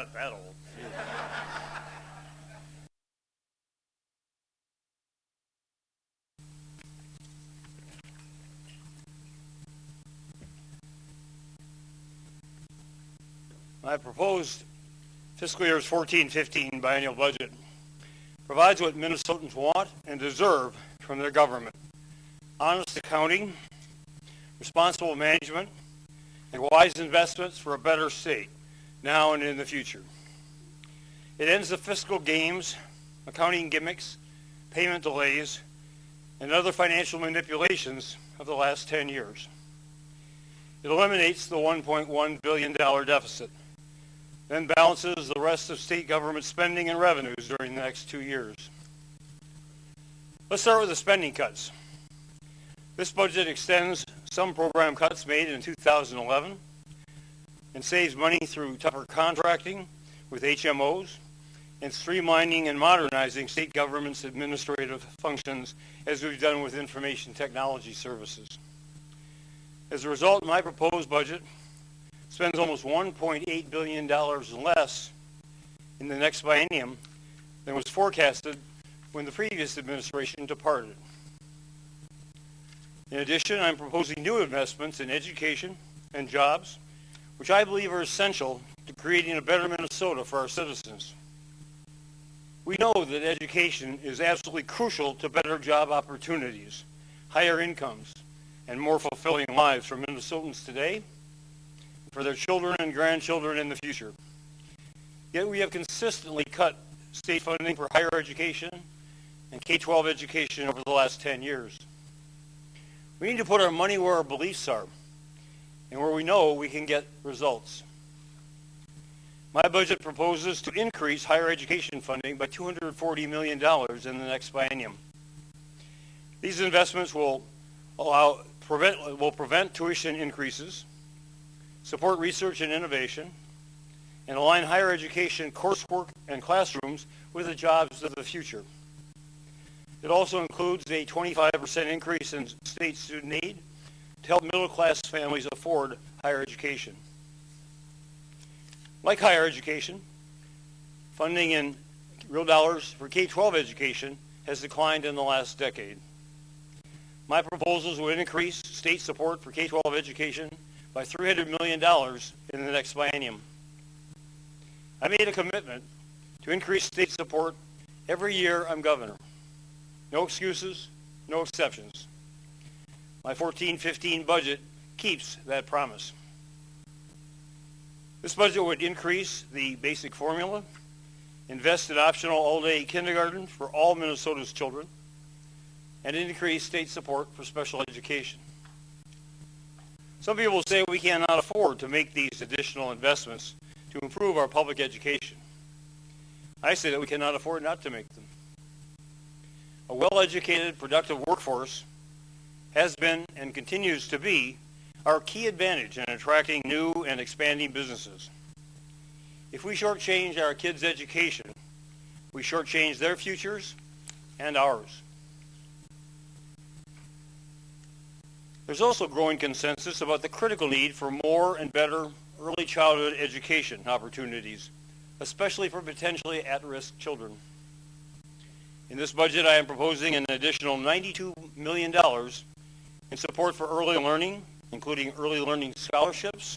not that old. My proposed fiscal year's 14-15 biennial budget provides what Minnesotans want and deserve from their government: honest accounting, responsible management, and wise investments for a better state now and in the future. It ends the fiscal games, accounting gimmicks, payment delays, and other financial manipulations of the last 10 years. It eliminates the $1.1 billion deficit, then balances the rest of state government spending and revenues during the next 2 years. Let's start with the spending cuts. This budget extends some program cuts made in 2011 and saves money through tougher contracting with HMOs and streamlining and modernizing state government's administrative functions, as we've done with information technology services. As a result, my proposed budget spends almost $1.8 billion less in the next biennium than was forecasted when the previous administration departed. In addition, I'm proposing new investments in education and jobs, which I believe are essential to creating a better Minnesota for our citizens. We know that education is absolutely crucial to better job opportunities, higher incomes, and more fulfilling lives for Minnesotans today, for their children and grandchildren in the future. Yet we have consistently cut state funding for higher education and K-12 education over the last 10 years. We need to put our money where our beliefs are and where we know we can get results. My budget proposes to increase higher education funding by $240 million in the next biennium. These investments will prevent tuition increases, support research and innovation, and align higher education coursework and classrooms with the jobs of the future. It also includes a 25% increase in state student aid to help middle-class families afford higher education. Like higher education, funding in real dollars for K-12 education has declined in the last decade. My proposals would increase state support for K-12 education by $300 million in the next biennium. I made a commitment to increase state support every year I'm governor. No excuses, no exceptions. My 14-15 budget keeps that promise. This budget would increase the basic formula, invest in optional all-day kindergarten for all Minnesota's children, and increase state support for special education. Some people say we cannot afford to make these additional investments to improve our public education. I say that we cannot afford not to make them. A well-educated, productive workforce has been and continues to be our key advantage in attracting new and expanding businesses. If we shortchange our kids' education, we shortchange their futures and ours. There's also growing consensus about the critical need for more and better early childhood education opportunities, especially for potentially at-risk children. In this budget, I am proposing an additional $92 million in support for early learning, including early learning scholarships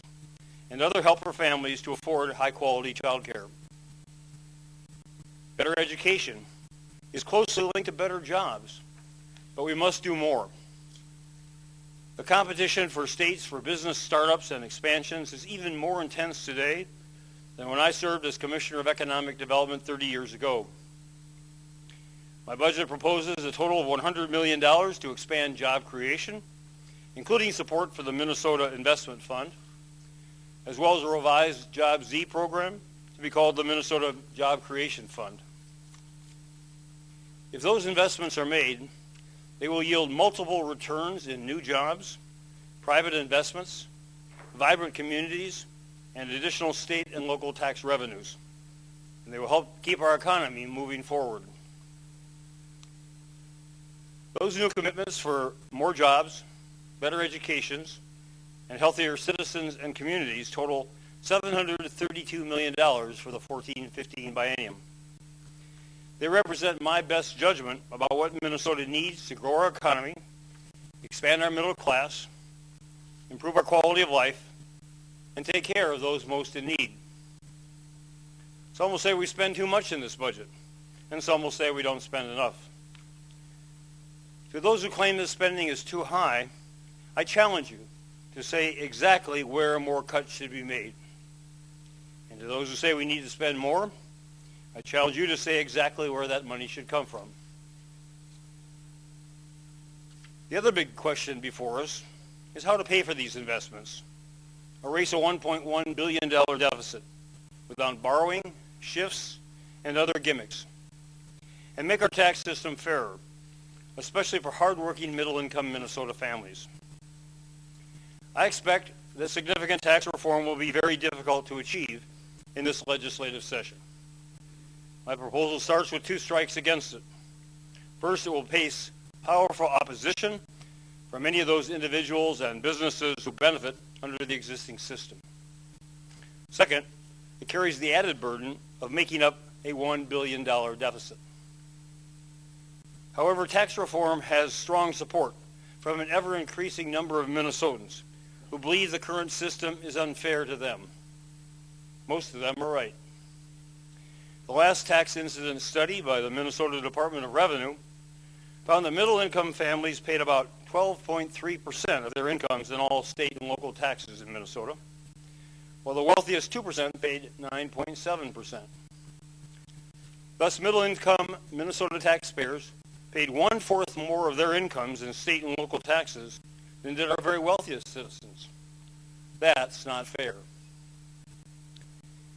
and other help for families to afford high-quality child care. Better education is closely linked to better jobs, but we must do more. The competition for states for business startups and expansions is even more intense today than when I served as Commissioner of Economic Development 30 years ago. My budget proposes a total of $100 million to expand job creation, including support for the Minnesota Investment Fund, as well as a revised Job Z program to be called the Minnesota Job Creation Fund. If those investments are made, they will yield multiple returns in new jobs, private investments, vibrant communities, and additional state and local tax revenues. And they will help keep our economy moving forward. Those new commitments for more jobs, better educations, and healthier citizens and communities total $732 million for the 14-15 biennium. They represent my best judgment about what Minnesota needs to grow our economy, expand our middle class, improve our quality of life, and take care of those most in need. Some will say we spend too much in this budget, and some will say we don't spend enough. To those who claim this spending is too high, I challenge you to say exactly where more cuts should be made. And to those who say we need to spend more, I challenge you to say exactly where that money should come from. The other big question before us is how to pay for these investments. Erase a $1.1 billion deficit without borrowing, shifts, and other gimmicks. And make our tax system fairer, especially for hardworking middle-income Minnesota families. I expect that significant tax reform will be very difficult to achieve in this legislative session. My proposal starts with two strikes against it. First, it will face powerful opposition from many of those individuals and businesses who benefit under the existing system. Second, it carries the added burden of making up a $1 billion deficit. However, tax reform has strong support from an ever-increasing number of Minnesotans who believe the current system is unfair to them. Most of them are right. The last tax incident study by the Minnesota Department of Revenue found that middle-income families paid about 12.3% of their incomes in all state and local taxes in Minnesota, while the wealthiest 2% paid 9.7%. Thus, middle-income Minnesota taxpayers paid 1/4 more of their incomes in state and local taxes than did our very wealthiest citizens. That's not fair.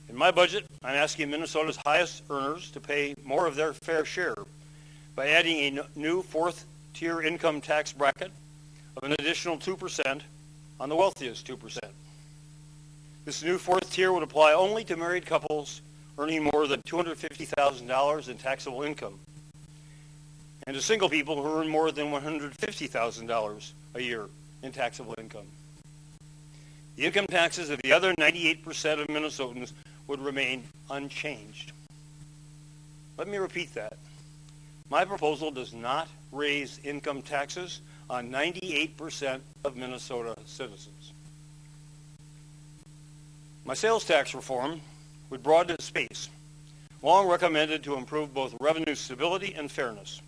In my budget, I'm asking Minnesota's highest earners to pay more of their fair share by adding a new fourth-tier income tax bracket of an additional 2% on the wealthiest 2%. This new fourth tier would apply only to married couples earning more than $250,000 in taxable income, and to single people who earn more than $150,000 a year in taxable income. The income taxes of the other 98% of Minnesotans would remain unchanged. Let me repeat that. My proposal does not raise income taxes on 98% of Minnesota citizens. My sales tax reform would broaden its base, long recommended to improve both revenue stability and fairness.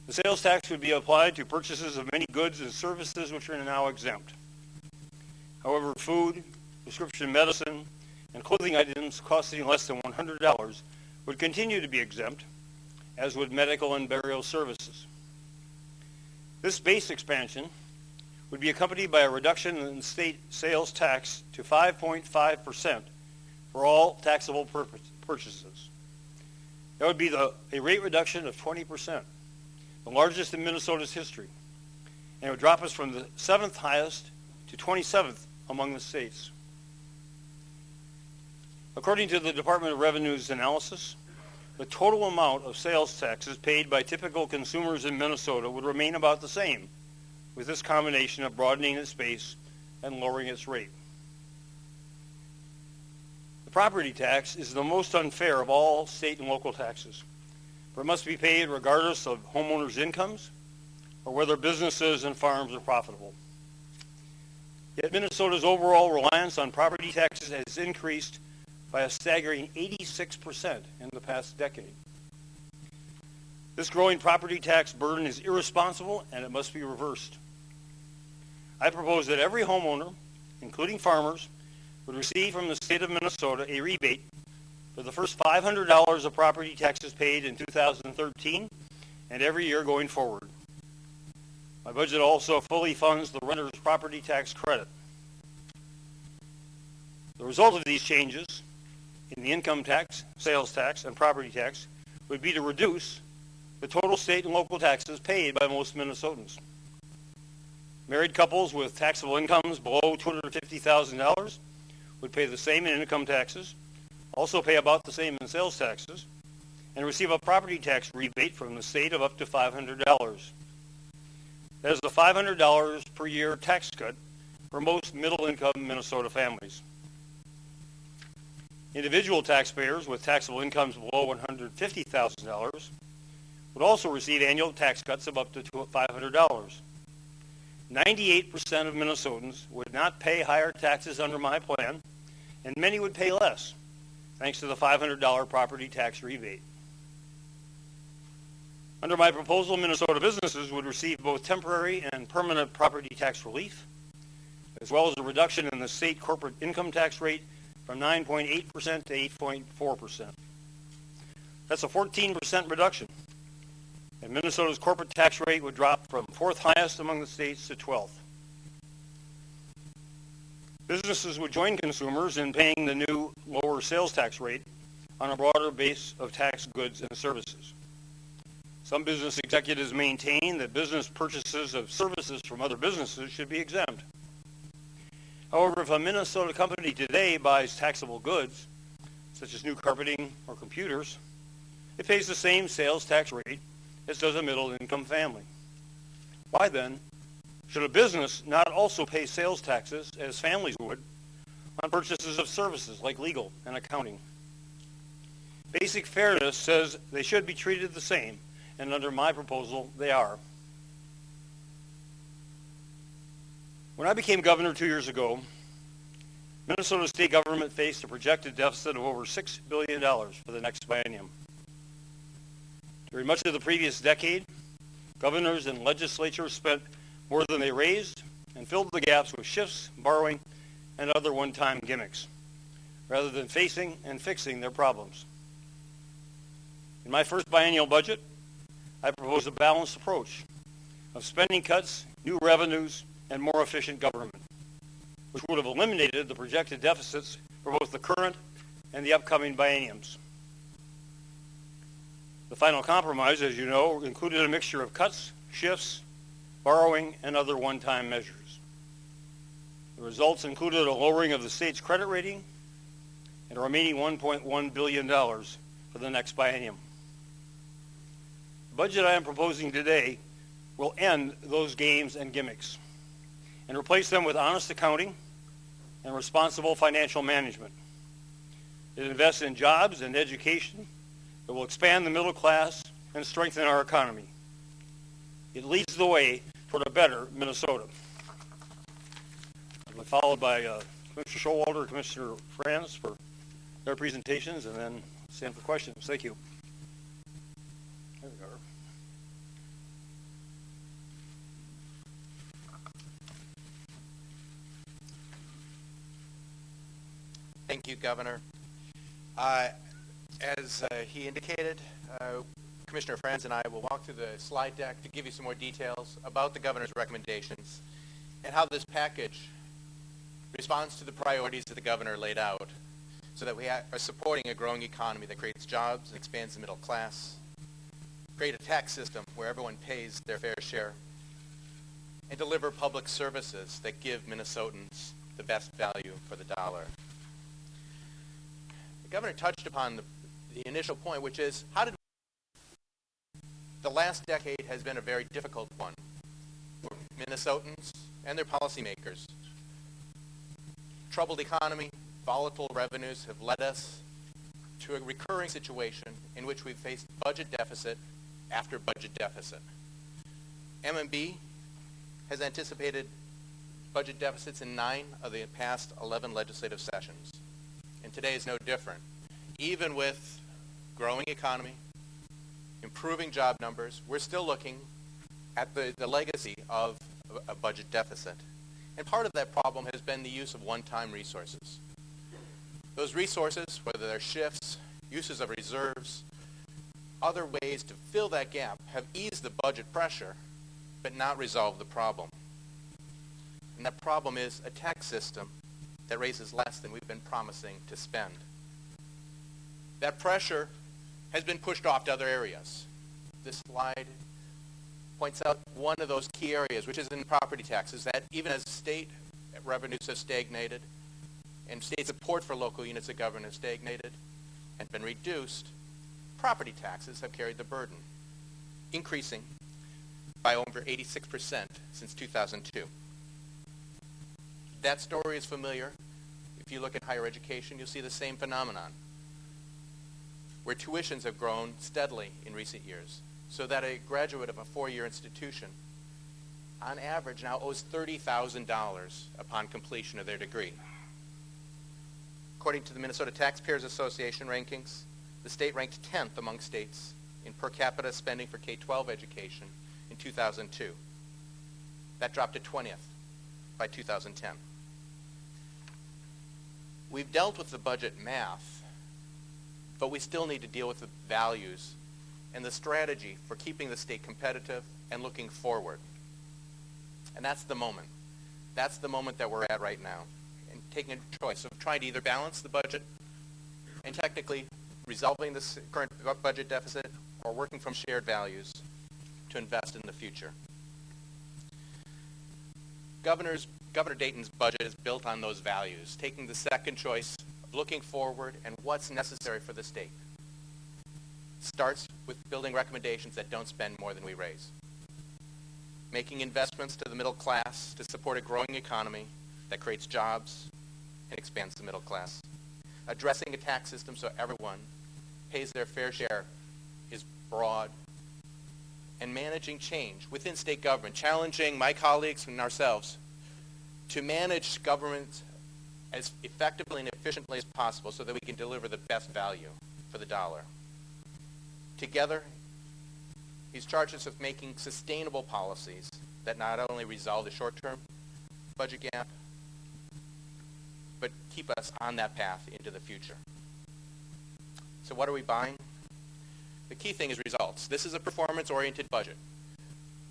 The sales tax would be applied to purchases of many goods and services which are now exempt. However, food, prescription medicine, and clothing items costing less than $100 would continue to be exempt, as would medical and burial services. This base expansion would be accompanied by a reduction in state sales tax to 5.5% for all taxable purchases. That would be a rate reduction of 20%, the largest in Minnesota's history, and it would drop us from the 7th highest to 27th among the states. According to the Department of Revenue's analysis, the total amount of sales taxes paid by typical consumers in Minnesota would remain about the same, with this combination of broadening its base and lowering its rate. The property tax is the most unfair of all state and local taxes, for it must be paid regardless of homeowners' incomes or whether businesses and farms are profitable. Yet Minnesota's overall reliance on property taxes has increased by a staggering 86% in the past decade. This growing property tax burden is irresponsible and it must be reversed. I propose that every homeowner, including farmers, would receive from the state of Minnesota a rebate for the first $500 of property taxes paid in 2013 and every year going forward. My budget also fully funds the renter's property tax credit. The result of these changes in the income tax, sales tax, and property tax would be to reduce the total state and local taxes paid by most Minnesotans. Married couples with taxable incomes below $250,000 would pay the same in income taxes, also pay about the same in sales taxes, and receive a property tax rebate from the state of up to $500. That is a $500 per year tax cut for most middle-income Minnesota families. Individual taxpayers with taxable incomes below $150,000 would also receive annual tax cuts of up to $500. 98% of Minnesotans would not pay higher taxes under my plan, and many would pay less, thanks to the $500 property tax rebate. Under my proposal, Minnesota businesses would receive both temporary and permanent property tax relief, as well as a reduction in the state corporate income tax rate from 9.8% to 8.4%. That's a 14% reduction, and Minnesota's corporate tax rate would drop from 4th highest among the states to 12th. Businesses would join consumers in paying the new lower sales tax rate on a broader base of tax goods and services. Some business executives maintain that business purchases of services from other businesses should be exempt. However, if a Minnesota company today buys taxable goods, such as new carpeting or computers, it pays the same sales tax rate as does a middle-income family. Why then should a business not also pay sales taxes as families would on purchases of services like legal and accounting? Basic fairness says they should be treated the same, and under my proposal, they are. When I became governor 2 years ago, Minnesota state government faced a projected deficit of over $6 billion for the next biennium. During much of the previous decade, governors and legislatures spent more than they raised and filled the gaps with shifts, borrowing, and other one-time gimmicks, rather than facing and fixing their problems. In my first biennial budget, I proposed a balanced approach of spending cuts, new revenues, and more efficient government, which would have eliminated the projected deficits for both the current and the upcoming bienniums. The final compromise, as you know, included a mixture of cuts, shifts, borrowing, and other one-time measures. The results included a lowering of the state's credit rating and a remaining $1.1 billion for the next biennium. The budget I am proposing today will end those games and gimmicks and replace them with honest accounting and responsible financial management. It invests in jobs and education that will expand the middle class and strengthen our economy. It leads the way toward a better Minnesota. I'll be followed by Commissioner Showalter and Commissioner Franz for their presentations, and then stand for questions. Thank you. There we are. Thank you, Governor. As he indicated, Commissioner Franz and I will walk through the slide deck to give you some more details about the Governor's recommendations and how this package responds to the priorities that the Governor laid out so that we are supporting a growing economy that creates jobs and expands the middle class, create a tax system where everyone pays their fair share, and deliver public services that give Minnesotans the best value for the dollar. The Governor touched upon the initial point, which is the last decade has been a very difficult one for Minnesotans and their policymakers. Troubled economy, volatile revenues have led us to a recurring situation in which we've faced budget deficit after budget deficit. MMB has anticipated budget deficits in 9 of the past 11 legislative sessions, and today is no different. Even with growing economy, improving job numbers, we're still looking at the legacy of a budget deficit. And part of that problem has been the use of one-time resources. Those resources, whether they're shifts, uses of reserves, other ways to fill that gap, have eased the budget pressure, but not resolved the problem. And that problem is a tax system that raises less than we've been promising to spend. That pressure has been pushed off to other areas. This slide points out one of those key areas, which is in property taxes, that even as state revenues have stagnated and state support for local units of government have stagnated and been reduced, property taxes have carried the burden, increasing by over 86% since 2002. That story is familiar. If you look at higher education, you'll see the same phenomenon, where tuitions have grown steadily in recent years, so that a graduate of a four-year institution, on average, now owes $30,000 upon completion of their degree. According to the Minnesota Taxpayers Association rankings, the state ranked 10th among states in per capita spending for K-12 education in 2002. That dropped to 20th by 2010. We've dealt with the budget math, but we still need to deal with the values and the strategy for keeping the state competitive and looking forward. And that's the moment. That's the moment that we're at right now, and taking a choice of trying to either balance the budget and technically resolving this current budget deficit, or working from shared values to invest in the future. Governor Dayton's budget is built on those values, taking the second choice of looking forward and what's necessary for the state. Starts with building recommendations that don't spend more than we raise. Making investments to the middle class to support a growing economy that creates jobs and expands the middle class. Addressing a tax system so everyone pays their fair share is broad. And managing change within state government, challenging my colleagues and ourselves to manage government as effectively and efficiently as possible so that we can deliver the best value for the dollar. Together, he's charged us with making sustainable policies that not only resolve the short-term budget gap, but keep us on that path into the future. So what are we buying? The key thing is results. This is a performance-oriented budget.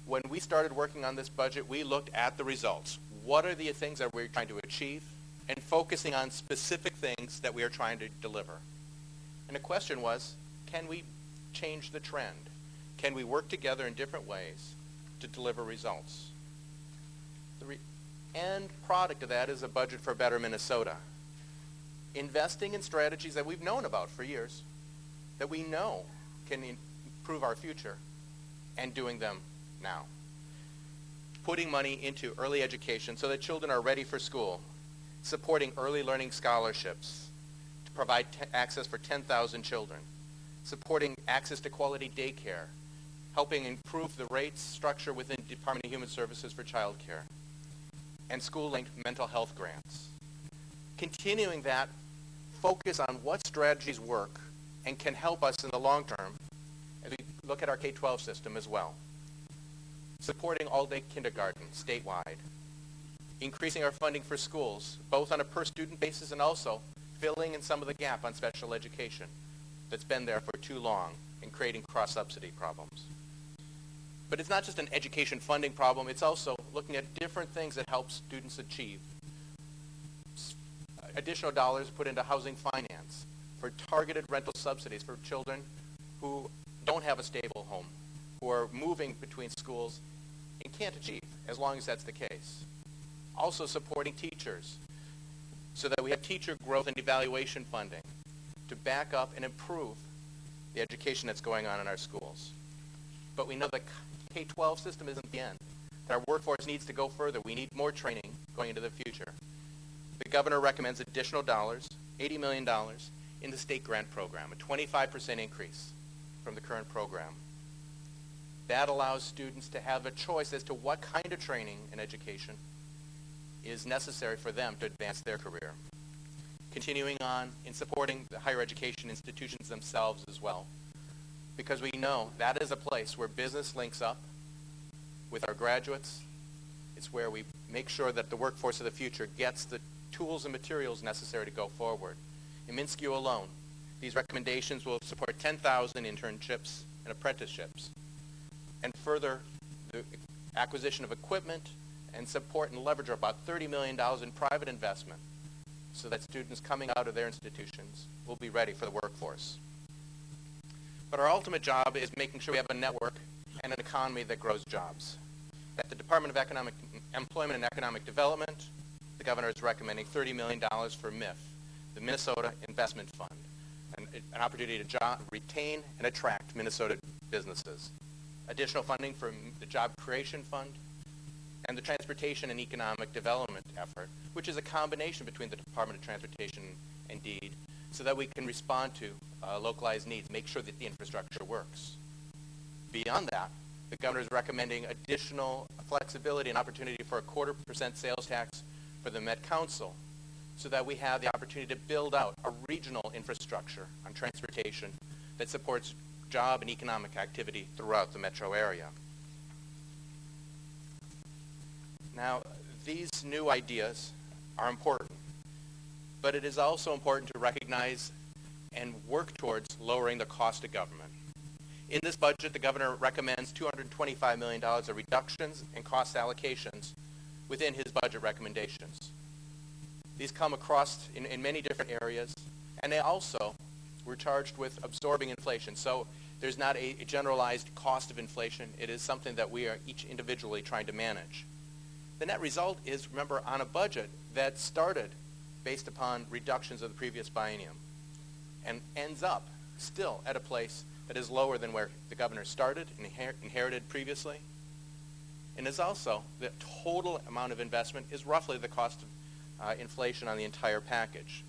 When we started working on this budget, we looked at the results. What are the things that we're trying to achieve? And focusing on specific things that we are trying to deliver. And the question was, can we change the trend? Can we work together in different ways to deliver results? The end product of that is a budget for a better Minnesota. Investing in strategies that we've known about for years, that we know can improve our future, and doing them now. Putting money into early education so that children are ready for school. Supporting early learning scholarships to provide access for 10,000 children. Supporting access to quality daycare. Helping improve the rates structure within the Department of Human Services for child care. And school-linked mental health grants. Continuing that focus on what strategies work and can help us in the long term as we look at our K-12 system as well. Supporting all-day kindergarten statewide. Increasing our funding for schools, both on a per-student basis and also filling in some of the gap on special education that's been there for too long and creating cross-subsidy problems. But it's not just an education funding problem, it's also looking at different things that help students achieve. Additional dollars put into housing finance for targeted rental subsidies for children who don't have a stable home, who are moving between schools and can't achieve, as long as that's the case. Also supporting teachers so that we have teacher growth and evaluation funding to back up and improve the education that's going on in our schools. But we know the K-12 system isn't the end. Our workforce needs to go further. We need more training going into the future. The governor recommends additional dollars, $80 million, in the state grant program, a 25% increase from the current program. That allows students to have a choice as to what kind of training and education is necessary for them to advance their career. Continuing on in supporting the higher education institutions themselves as well, because we know that is a place where business links up with our graduates. It's where we make sure that the workforce of the future gets the tools and materials necessary to go forward. In MnSCU alone, these recommendations will support 10,000 internships and apprenticeships, and further the acquisition of equipment and support and leverage about $30 million in private investment so that students coming out of their institutions will be ready for the workforce. But our ultimate job is making sure we have a network and an economy that grows jobs. At the Department of Employment and Economic Development, the governor is recommending $30 million for MIF, the Minnesota Investment Fund, an opportunity to retain and attract Minnesota businesses. Additional funding from the Job Creation Fund, and the Transportation and Economic Development effort, which is a combination between the Department of Transportation and DEED, so that we can respond to localized needs, make sure that the infrastructure works. Beyond that, the governor is recommending additional flexibility and opportunity for a 0.25% sales tax for the Met Council, so that we have the opportunity to build out a regional infrastructure on transportation that supports job and economic activity throughout the metro area. Now, these new ideas are important, but it is also important to recognize and work towards lowering the cost of government. In this budget, the governor recommends $225 million of reductions in cost allocations within his budget recommendations. These come across in many different areas, and they also were charged with absorbing inflation. So there's not a generalized cost of inflation. It is something that we are each individually trying to manage. The net result is, remember, on a budget that started based upon reductions of the previous biennium and ends up still at a place that is lower than where the governor started and inherited previously. And is also the total amount of investment is roughly the cost of inflation on the entire package.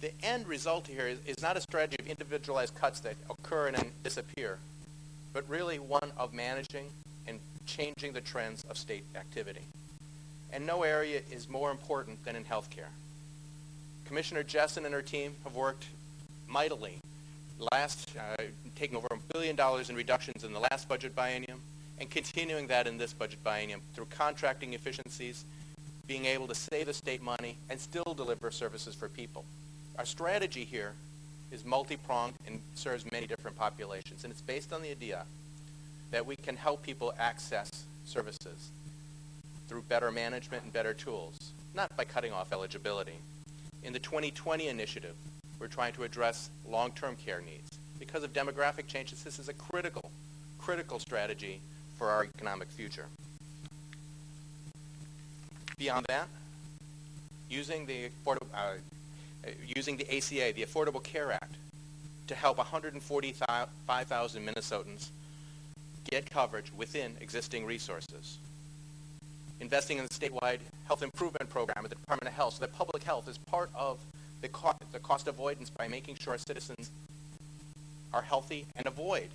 The end result here is not a strategy of individualized cuts that occur and then disappear, but really one of managing and changing the trends of state activity. And no area is more important than in healthcare. Commissioner Jessen and her team have worked mightily, taking over $1 billion in reductions in the last budget biennium and continuing that in this budget biennium through contracting efficiencies, being able to save the state money and still deliver services for people. Our strategy here is multi-pronged and serves many different populations, and it's based on the idea that we can help people access services through better management and better tools, not by cutting off eligibility. In the 2020 initiative, we're trying to address long-term care needs. Because of demographic changes, this is a critical strategy for our economic future. Beyond that, using the ACA, the Affordable Care Act, to help 145,000 Minnesotans get coverage within existing resources. Investing in the statewide health improvement program at the Department of Health so that public health is part of the cost avoidance by making sure our citizens are healthy and avoid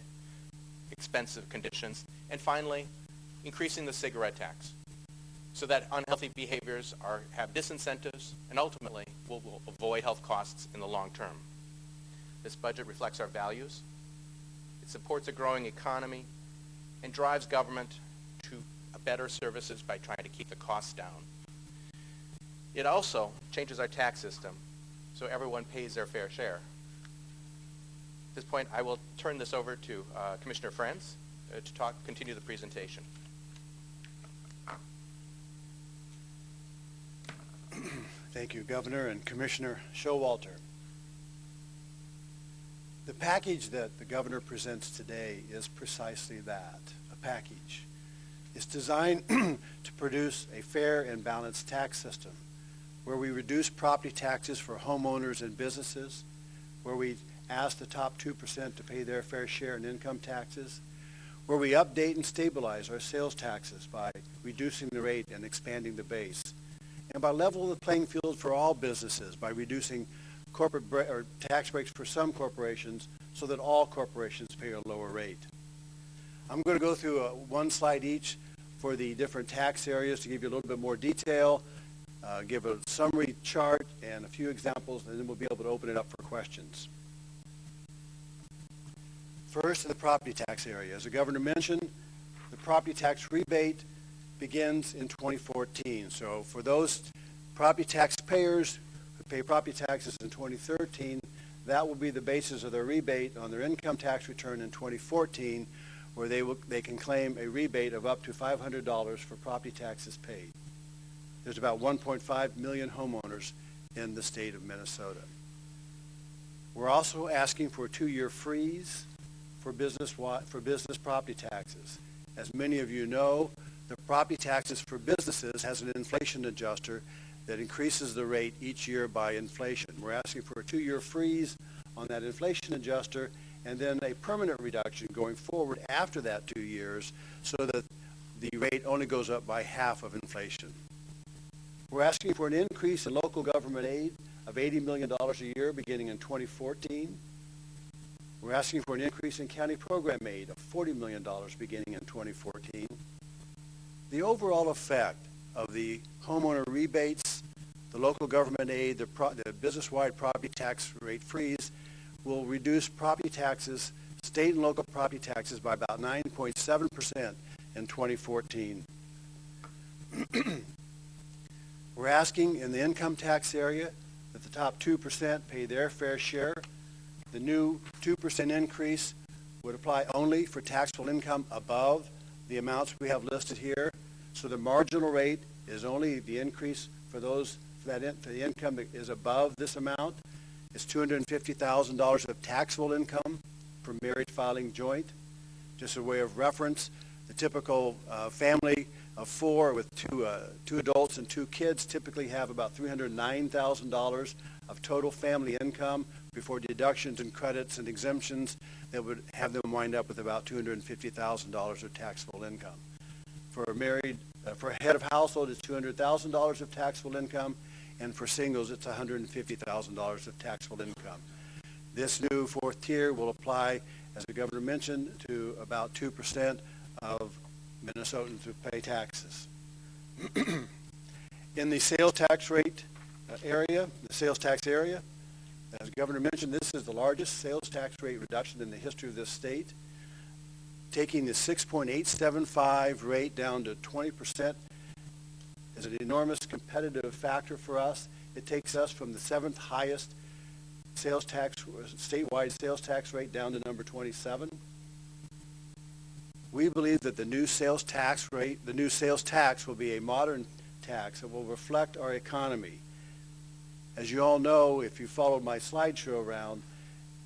expensive conditions. And finally, increasing the cigarette tax so that unhealthy behaviors have disincentives and ultimately will avoid health costs in the long term. This budget reflects our values. It supports a growing economy and drives government to better services by trying to keep the costs down. It also changes our tax system so everyone pays their fair share. At this point, I will turn this over to Commissioner Friends to continue the presentation. Thank you, Governor and Commissioner Showalter. The package that the Governor presents today is precisely that, a package. It's designed to produce a fair and balanced tax system where we reduce property taxes for homeowners and businesses, where we ask the top 2% to pay their fair share in income taxes, where we update and stabilize our sales taxes by reducing the rate and expanding the base, and by leveling the playing field for all businesses by reducing corporate tax breaks for some corporations so that all corporations pay a lower rate. I'm going to go through one slide each for the different tax areas to give you a little bit more detail, give a summary chart and a few examples, and then we'll be able to open it up for questions. First, in the property tax area. As the Governor mentioned, the property tax rebate begins in 2014. So for those property taxpayers who pay property taxes in 2013, that will be the basis of their rebate on their income tax return in 2014, where they can claim a rebate of up to $500 for property taxes paid. There's about 1.5 million homeowners in the state of Minnesota. We're also asking for a 2-year freeze for business property taxes. As many of you know, the property taxes for businesses has an inflation adjuster that increases the rate each year by inflation. We're asking for a 2-year freeze on that inflation adjuster and then a permanent reduction going forward after that 2 years so that the rate only goes up by half of inflation. We're asking for an increase in local government aid of $80 million a year beginning in 2014. We're asking for an increase in county program aid of $40 million beginning in 2014. The overall effect of the homeowner rebates, the local government aid, the business-wide property tax rate freeze will reduce property taxes, state and local property taxes by about 9.7% in 2014. We're asking in the income tax area that the top 2% pay their fair share. The new 2% increase would apply only for taxable income above the amounts we have listed here. So the marginal rate is only the increase for the income that is above this amount. It's $250,000 of taxable income for married filing joint. Just a way of reference, the typical family of four with two adults and two kids typically have about $309,000 of total family income before deductions and credits and exemptions that would have them wind up with about $250,000 of taxable income. For a head of household, it's $200,000 of taxable income, and for singles, it's $150,000 of taxable income. This new fourth tier will apply, as the governor mentioned, to about 2% of Minnesotans who pay taxes. In the sales tax rate area, as the governor mentioned, this is the largest sales tax rate reduction in the history of this state. Taking the 6.875 rate down to 20% is an enormous competitive factor for us. It takes us from the 7th highest statewide sales tax rate down to number 27. We believe that the new sales tax will be a modern tax that will reflect our economy. As you all know, if you followed my slideshow around,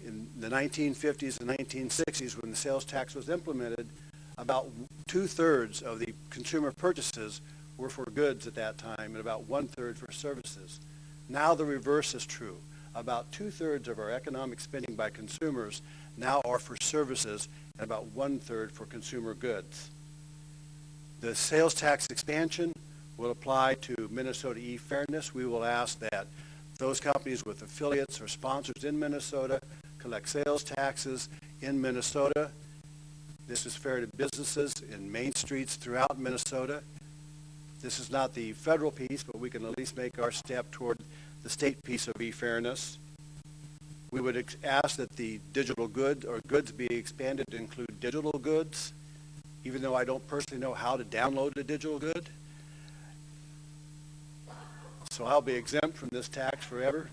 in the 1950s and 1960s, when the sales tax was implemented, about 2/3 of the consumer purchases were for goods at that time and about 1/3 for services. Now the reverse is true. About 2/3 of our economic spending by consumers now are for services and about 1/3 for consumer goods. The sales tax expansion will apply to Minnesota e-Fairness. We will ask that those companies with affiliates or sponsors in Minnesota collect sales taxes in Minnesota. This is fair to businesses in main streets throughout Minnesota. This is not the federal piece, but we can at least make our step toward the state piece of e-Fairness. We would ask that the digital goods be expanded to include digital goods, even though I don't personally know how to download a digital good. So I'll be exempt from this tax forever.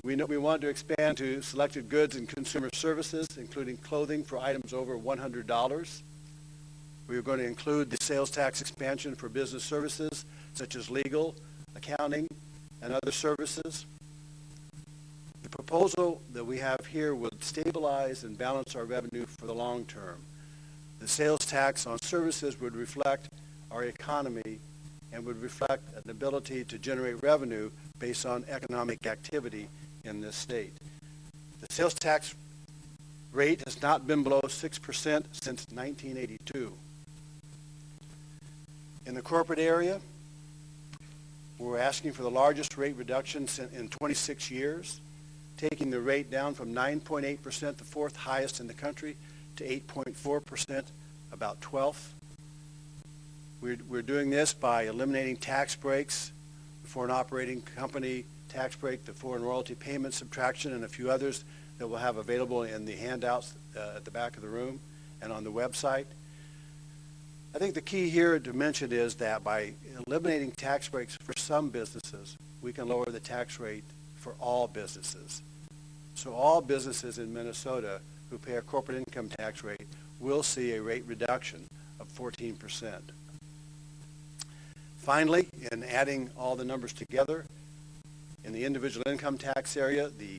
We want to expand to selected goods and consumer services, including clothing for items over $100. We are going to include the sales tax expansion for business services, such as legal, accounting, and other services. The proposal that we have here would stabilize and balance our revenue for the long term. The sales tax on services would reflect our economy and would reflect an ability to generate revenue based on economic activity in this state. The sales tax rate has not been below 6% since 1982. In the corporate area, we're asking for the largest rate reduction in 26 years, taking the rate down from 9.8%, the fourth highest in the country, to 8.4%, about 12th. We're doing this by eliminating tax breaks, the foreign operating company tax break, the foreign royalty payment subtraction, and a few others that we'll have available in the handouts at the back of the room and on the website. I think the key here to mention is that by eliminating tax breaks for some businesses, we can lower the tax rate for all businesses. So all businesses in Minnesota who pay a corporate income tax rate will see a rate reduction of 14%. Finally, in adding all the numbers together, in the individual income tax area, the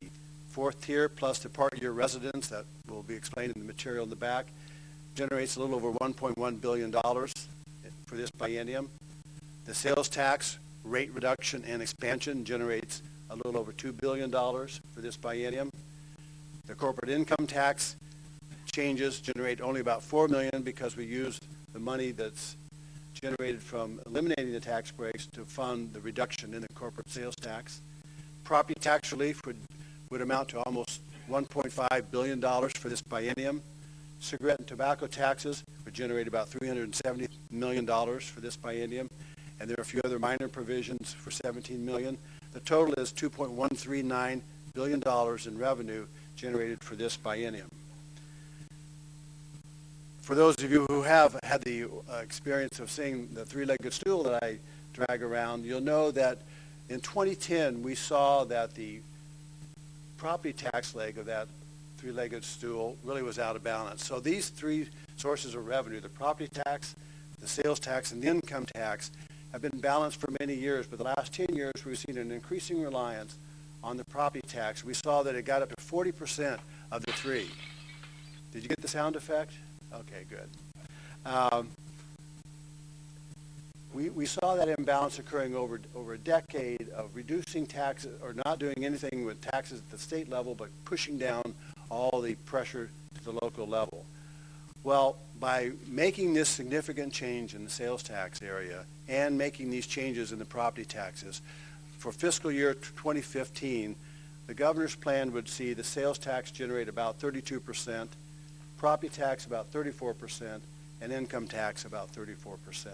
fourth tier plus the part-year residence, that will be explained in the material in the back, generates a little over $1.1 billion for this biennium. The sales tax rate reduction and expansion generates a little over $2 billion for this biennium. The corporate income tax changes generate only about $4 million because we use the money that's generated from eliminating the tax breaks to fund the reduction in the corporate sales tax. Property tax relief would amount to almost $1.5 billion for this biennium. Cigarette and tobacco taxes would generate about $370 million for this biennium, and there are a few other minor provisions for $17 million. The total is $2.139 billion in revenue generated for this biennium. For those of you who have had the experience of seeing the three-legged stool that I drag around, you'll know that in 2010 we saw that the property tax leg of that three-legged stool really was out of balance. So these three sources of revenue, the property tax, the sales tax, and the income tax, have been balanced for many years, but the last 10 years we've seen an increasing reliance on the property tax. We saw that it got up to 40% of the three. Did you get the sound effect? Okay, good. We saw that imbalance occurring over a decade of reducing taxes or not doing anything with taxes at the state level, but pushing down all the pressure to the local level. Well, by making this significant change in the sales tax area and making these changes in the property taxes, for fiscal year 2015, the governor's plan would see the sales tax generate about 32%, property tax about 34%, and income tax about 34%.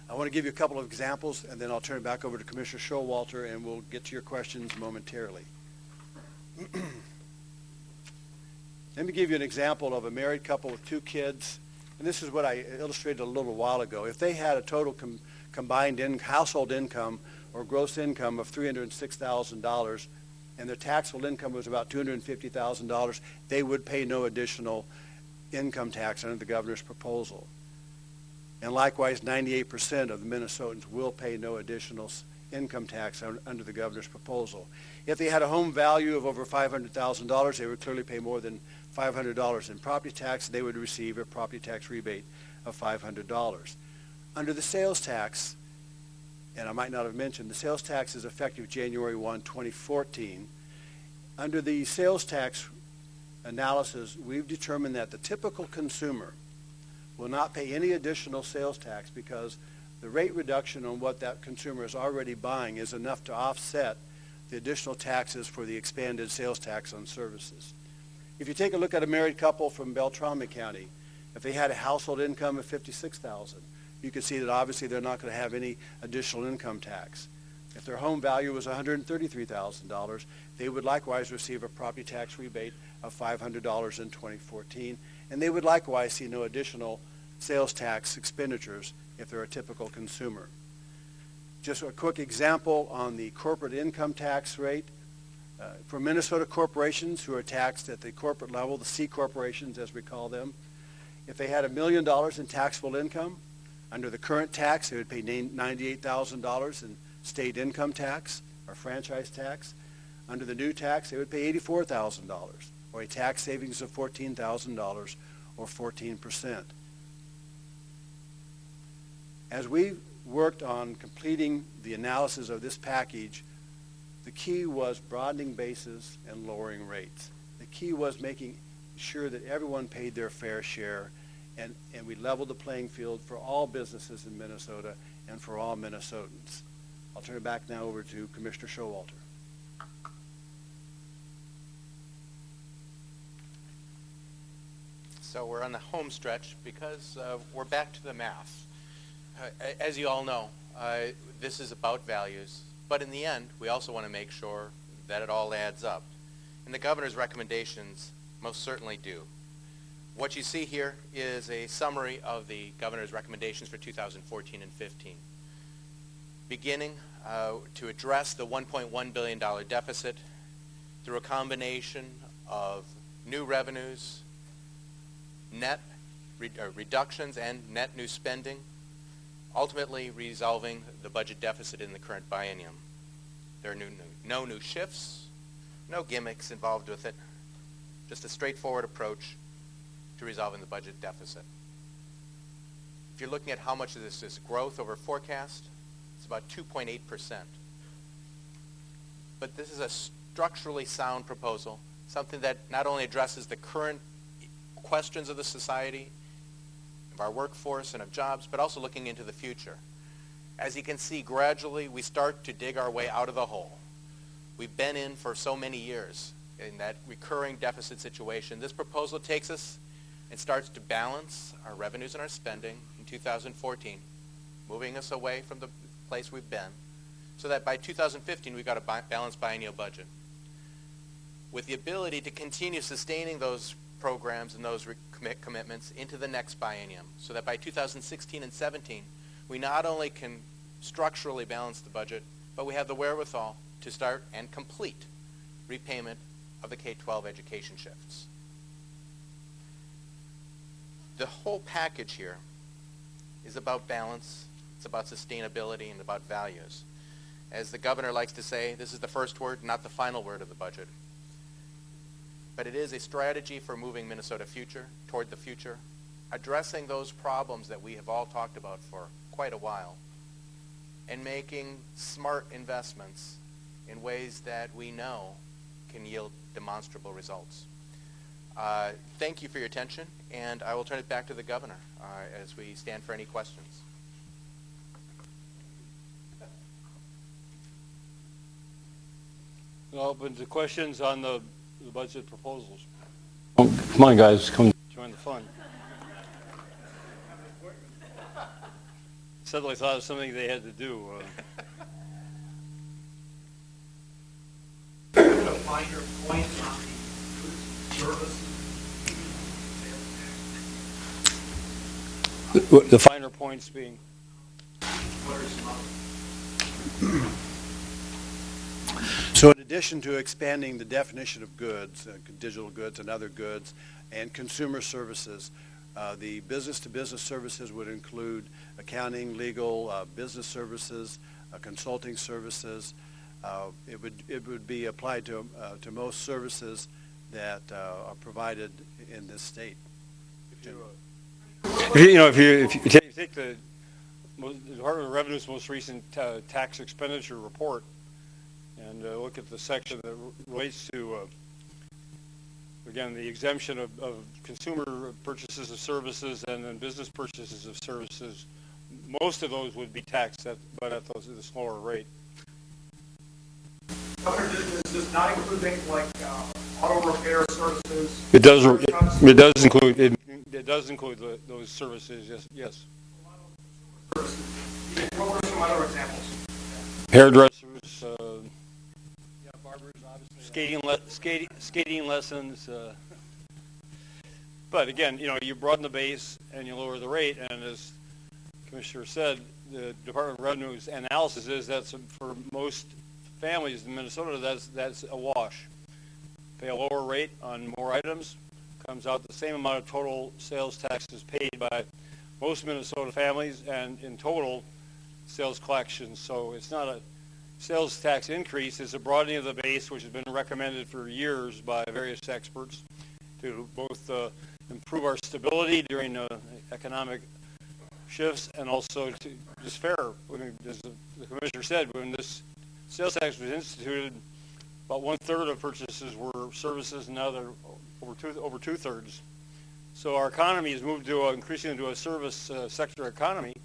I want to give you a couple of examples, and then I'll turn it back over to Commissioner Showalter, and we'll get to your questions momentarily. Let me give you an example of a married couple with two kids, and this is what I illustrated a little while ago. If they had a total combined household income or gross income of $306,000, and their taxable income was about $250,000, they would pay no additional income tax under the governor's proposal. And likewise, 98% of the Minnesotans will pay no additional income tax under the governor's proposal. If they had a home value of over $500,000, they would clearly pay more than $500 in property tax. They would receive a property tax rebate of $500. Under the sales tax, and I might not have mentioned, the sales tax is effective January 1, 2014. Under the sales tax analysis, we've determined that the typical consumer will not pay any additional sales tax because the rate reduction on what that consumer is already buying is enough to offset the additional taxes for the expanded sales tax on services. If you take a look at a married couple from Beltrami County, if they had a household income of $56,000, you can see that obviously they're not going to have any additional income tax. If their home value was $133,000, they would likewise receive a property tax rebate of $500 in 2014, and they would likewise see no additional sales tax expenditures if they're a typical consumer. Just a quick example on the corporate income tax rate. For Minnesota corporations who are taxed at the corporate level, the C corporations as we call them, if they had $1 million in taxable income, under the current tax, they would pay $98,000 in state income tax or franchise tax. Under the new tax, they would pay $84,000, or a tax savings of $14,000, or 14%. As we worked on completing the analysis of this package, the key was broadening bases and lowering rates. The key was making sure that everyone paid their fair share, and we leveled the playing field for all businesses in Minnesota and for all Minnesotans. I'll turn it back now over to Commissioner Showalter. So we're on the home stretch because we're back to the math. As you all know, this is about values, but in the end, we also want to make sure that it all adds up. And the governor's recommendations most certainly do. What you see here is a summary of the governor's recommendations for 2014 and 15. Beginning to address the $1.1 billion deficit through a combination of new revenues, net reductions, and net new spending, ultimately resolving the budget deficit in the current biennium. There are no new shifts, no gimmicks involved with it, just a straightforward approach to resolving the budget deficit. If you're looking at how much of this is growth over forecast, it's about 2.8%. But this is a structurally sound proposal something that not only addresses the current questions of the society, of our workforce and of jobs, but also looking into the future. As you can see, gradually we start to dig our way out of the hole. We've been in for so many years in that recurring deficit situation. This proposal takes us and starts to balance our revenues and our spending in 2014, moving us away from the place we've been, so that by 2015 we've got a balanced biennial budget, with the ability to continue sustaining those programs and those commitments into the next biennium, so that by 2016 and 17 we not only can structurally balance the budget, but we have the wherewithal to start and complete repayment of the K-12 education shifts. The whole package here is about balance, it's about sustainability, and about values. As the governor likes to say, this is the first word, not the final word of the budget. But it is a strategy for moving Minnesota toward the future, addressing those problems that we have all talked about for quite a while, and making smart investments in ways that we know can yield demonstrable results. Thank you for your attention, and I will turn it back to the governor as we stand for any questions. I'll open to questions on the budget proposals. Oh, come on, guys, come join the fun. Suddenly thought of something they had to do. The finer points on the services. The finer points being? What are some others? So in addition to expanding the definition of goods, digital goods and other goods, and consumer services, the business-to-business services would include accounting, legal, business services, consulting services. It would be applied to most services that are provided in this state. If you take the Department of Revenue's most recent tax expenditure report and look at the section that relates to, again, the exemption of consumer purchases of services and then business purchases of services, most of those would be taxed, but at this lower rate. Governor, does this not include things like auto repair services? It does include those services. Yes. Services. What were some other examples? Hairdressers, Barbers, obviously. skating lessons. But again, you broaden the base and you lower the rate, and as Commissioner said, the Department of Revenue's analysis is that for most families in Minnesota, that's a wash. Pay a lower rate on more items, comes out the same amount of total sales taxes paid by most Minnesota families, and in total sales collections. So it's not a sales tax increase, it's a broadening of the base, which has been recommended for years by various experts to both improve our stability during economic shifts and also to just fair. As the Commissioner said, when this sales tax was instituted, about 1/3 of purchases were services, and now they're over 2/3. So our economy has moved to increasingly into a service sector economy,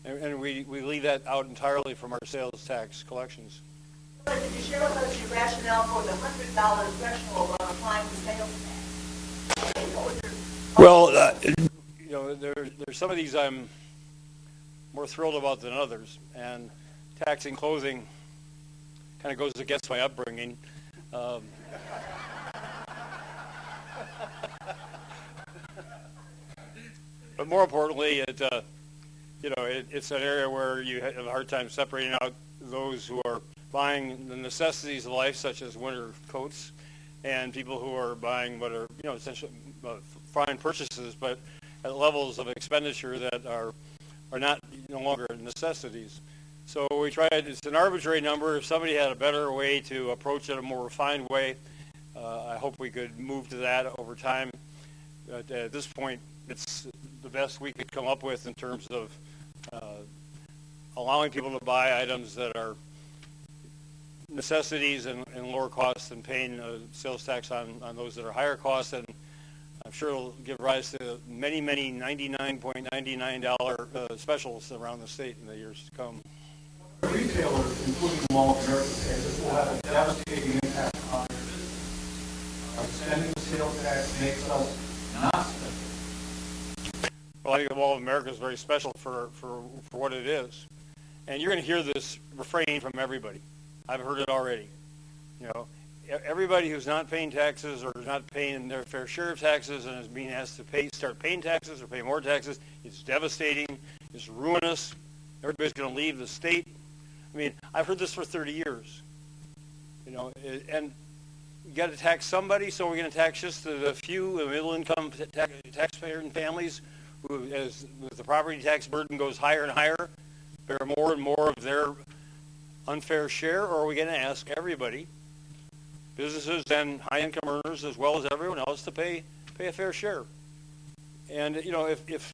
and we leave that out entirely from our sales tax collections. Could you share with us your rationale for the $100 threshold on applying the sales tax? Well, there's some of these I'm more thrilled about than others, and taxing clothing kind of goes against my upbringing. But more importantly, it's an area where you have a hard time separating out those who are buying the necessities of life, such as winter coats, and people who are buying what are essentially fine purchases, but at levels of expenditure that are not no longer necessities. So we tried. It's an arbitrary number. If somebody had a better way to approach it, a more refined way, I hope we could move to that over time. But at this point, it's the best we could come up with in terms of allowing people to buy items that are necessities and lower costs than paying sales tax on those that are higher costs, and I'm sure it'll give rise to many, many $99.99 specials around the state in the years to come. Retailers, including Mall of America, say this will have a devastating impact on their business. Extending the sales tax makes us not special. Well, I think the Mall of America is very special for what it is. And you're going to hear this refrain from everybody. I've heard it already. You know, everybody who's not paying taxes or is not paying their fair share of taxes and is being asked to start paying taxes or pay more taxes, it's devastating, it's ruinous. Everybody's going to leave the state. I mean, I've heard this for 30 years. You know, and you got to tax somebody, so we're going to tax just the few middle-income taxpayer and families who, as the property tax burden goes higher and higher, bear more and more of their unfair share, or are we going to ask everybody, businesses and high-income earners as well as everyone else, to pay a fair share? And, you know, if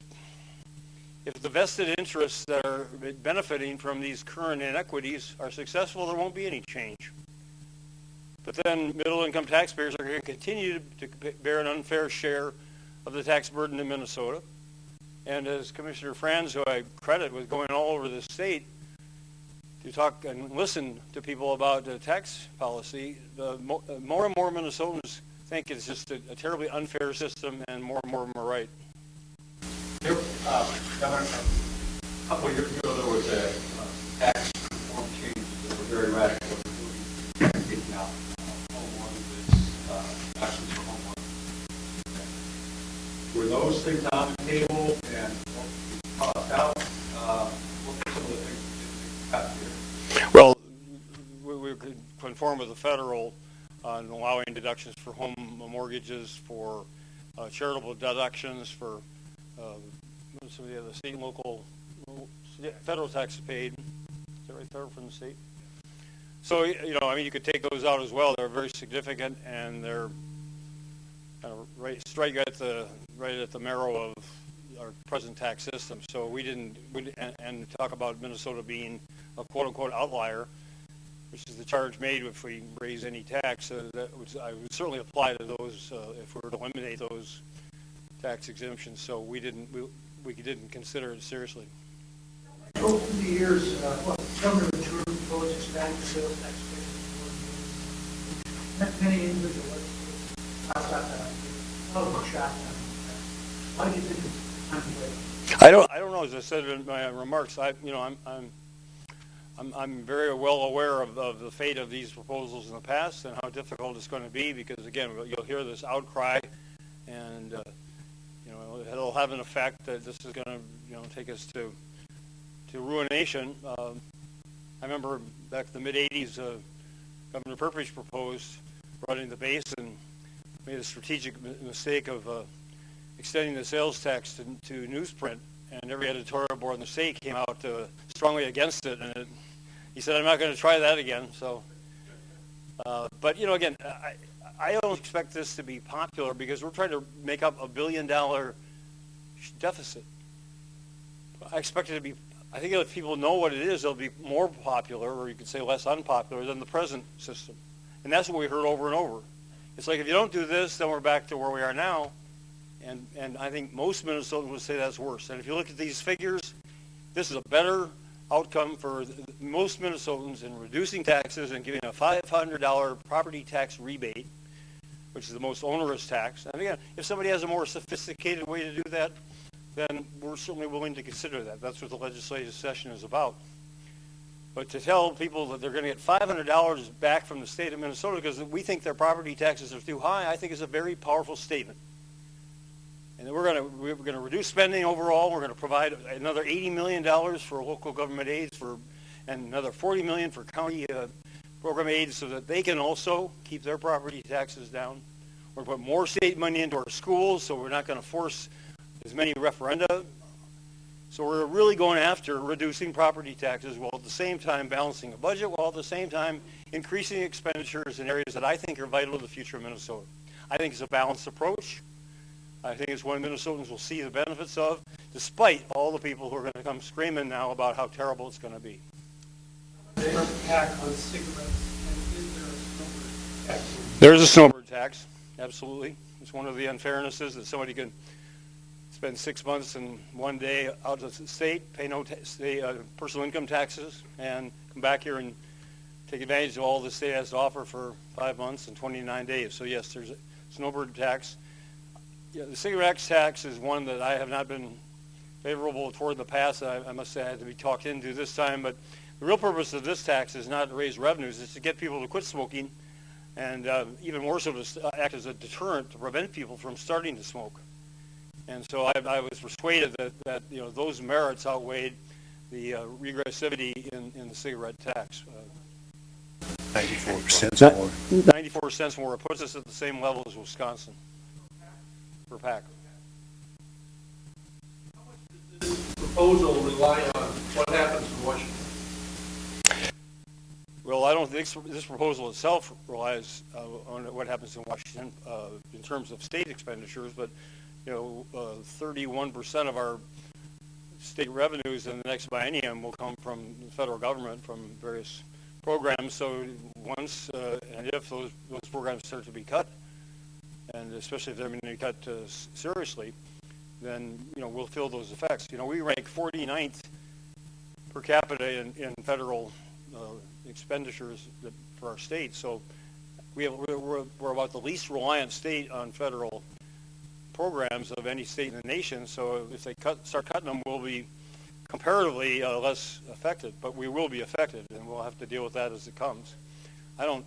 the vested interests that are benefiting from these current inequities are successful, there won't be any change. But then middle-income taxpayers are going to continue to bear an unfair share of the tax burden in Minnesota. And as Commissioner Franz, who I credit with going all over the state to talk and listen to people about tax policy, more and more Minnesotans think it's just a terribly unfair system, and more of them are right. Governor, a couple of years ago there was a tax reform change that were very radical, including taking out homeowners, taxes for homeowners. Were those things on the table and tossed out? What were some of the things that didn't get cut here? Well, we could conform with the federal on allowing deductions for home mortgages, for charitable deductions, for some of the other state and local, federal taxes paid. Is that right, federal from the state? So, you know, I mean, you could take those out as well. They're very significant, and they're kind of strike at the marrow of our present tax system. So we didn't and talk about Minnesota being a quote-unquote outlier, which is the charge made if we raise any tax. I would certainly apply to those if we were to eliminate those tax exemptions. So we didn't consider it seriously. Over the years, Governor Dayton proposed expanding the sales tax rate. Many individuals passed out that shot. Why do you think it's time to wait? I don't know. As I said in my remarks, I'm very well aware of the fate of these proposals in the past and how difficult it's going to be, because again, you'll hear this outcry, and you know, it'll have an effect that this is going to, you know, take us to ruination. I remember back in the mid-'80s, Governor Perpich proposed running the base and made a strategic mistake of extending the sales tax to newsprint, and every editorial board in the state came out strongly against it, and he said, I'm not going to try that again. So, but you know, again, I don't expect this to be popular, because we're trying to make up $1 billion deficit. I expect it to be, I think if people know what it is, it'll be more popular, or you could say less unpopular, than the present system. And that's what we heard over and over. It's like, if you don't do this, then we're back to where we are now. And I think most Minnesotans would say that's worse. And if you look at these figures, this is a better outcome for most Minnesotans in reducing taxes and giving a $500 property tax rebate, which is the most onerous tax. And again, if somebody has a more sophisticated way to do that, then we're certainly willing to consider that. That's what the legislative session is about. But to tell people that they're going to get $500 back from the state of Minnesota because we think their property taxes are too high, I think is a very powerful statement. And we're going to reduce spending overall. We're going to provide another $80 million for local government aids, and another $40 million for county program aids, so that they can also keep their property taxes down. We're going to put more state money into our schools, so we're not going to force as many referenda. So we're really going after reducing property taxes while at the same time balancing a budget, while at the same time increasing expenditures in areas that I think are vital to the future of Minnesota. I think it's a balanced approach. I think it's one Minnesotans will see the benefits of, despite all the people who are going to come screaming now about how terrible it's going to be. The impact on cigarettes There's a snowbird tax, absolutely. It's one of the unfairnesses that somebody can spend 6 months and 1 day out of the state, pay no personal income taxes, and come back here and take advantage of all the state has to offer for 5 months and 29 days. So yes, there's a snowbird tax. Yeah, the cigarette tax is one that I have not been favorable toward in the past. I must say I had to be talked into this time, but the real purpose of this tax is not to raise revenues, it's to get people to quit smoking, and even more so to act as a deterrent to prevent people from starting to smoke. And so I was persuaded that those merits outweighed the regressivity in the cigarette tax. 94 cents more. 94 cents more. It puts us at the same level as Wisconsin per pack. This proposal rely on what happens in Washington? Well, I don't think this proposal itself relies on what happens in Washington in terms of state expenditures, but 31% of our state revenues in the next biennium will come from the federal government from various programs. So once and if those programs start to be cut, and especially if they're going to be cut seriously, then we'll feel those effects. We rank 49th per capita in federal expenditures for our state. So we're about the least reliant state on federal programs of any state in the nation. So if they start cutting them, we'll be comparatively less affected, but we will be affected, and we'll have to deal with that as it comes. I'm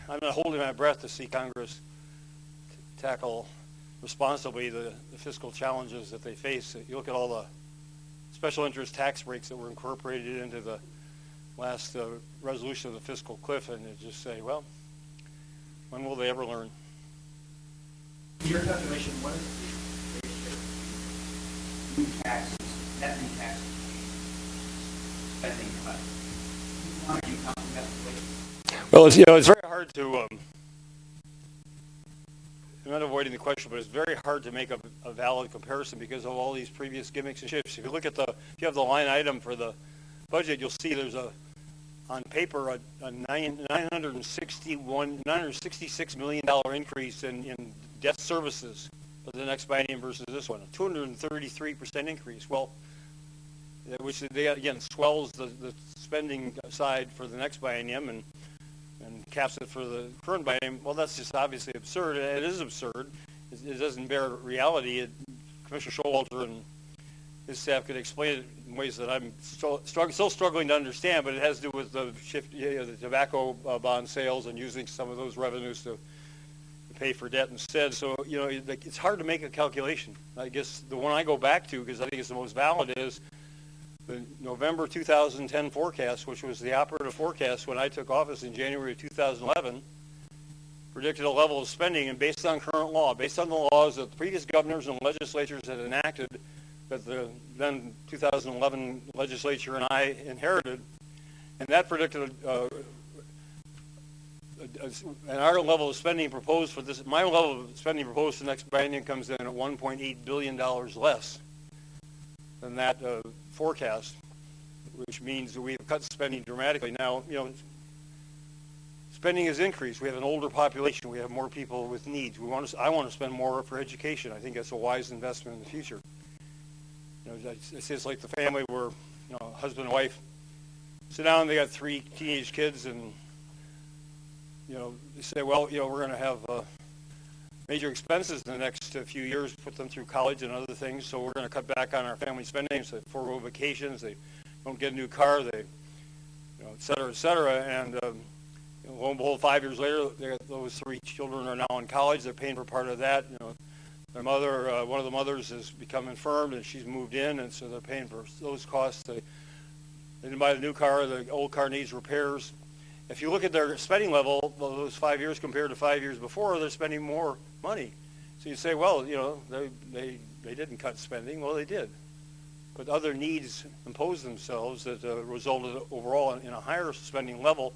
not holding my breath to see Congress tackle responsibly the fiscal challenges that they face. You look at all the special interest tax breaks that were incorporated into the last resolution of the fiscal cliff, and you just say, well, when will they ever learn? Your calculation, what is the ratio of new taxes, net new taxes, spending cut? How are you counting that way? Well, it's very hard to, I'm not avoiding the question, but it's very hard to make a valid comparison because of all these previous gimmicks and shifts. If you look at if you have the line item for the budget, you'll see there's on paper, a $966 million increase in debt services for the next biennium versus this one, a 233% increase. Well, which again swells the spending side for the next biennium and caps it for the current biennium. Well, that's just obviously absurd. It is absurd. It doesn't bear reality. Commissioner Showalter and his staff could explain it in ways that I'm still struggling to understand, but it has to do with the shift, the tobacco bond sales and using some of those revenues to pay for debt instead. So, it's hard to make a calculation. I guess the one I go back to, because I think it's the most valid, is the November 2010 forecast, which was the operative forecast when I took office in January of 2011, predicted a level of spending, and based on current law, based on the laws that the previous governors and legislatures had enacted, that the then 2011 legislature and I inherited, and that predicted and our level of spending proposed for this, my level of spending proposed for the next biennium comes in at $1.8 billion less than that forecast, which means that we've cut spending dramatically. Now, spending has increased. We have an older population. We have more people with needs. I want to spend more for education. I think that's a wise investment in the future. It's like the family where, husband and wife sit down, they got 3 teenage kids, and, they say, well, we're going to have major expenses in the next few years, put them through college and other things, so we're going to cut back on our family spending, so they forego vacations, they don't get a new car, they, et cetera, and lo and behold, 5 years later, those 3 children are now in college, they're paying for part of that, Their mother, one of the mothers has become infirmed and she's moved in, and so they're paying for those costs. They didn't buy the new car, the old car needs repairs. If you look at their spending level, those 5 years compared to 5 years before, they're spending more money. So you say, well, they didn't cut spending. Well, they did. But other needs imposed themselves that resulted overall in a higher spending level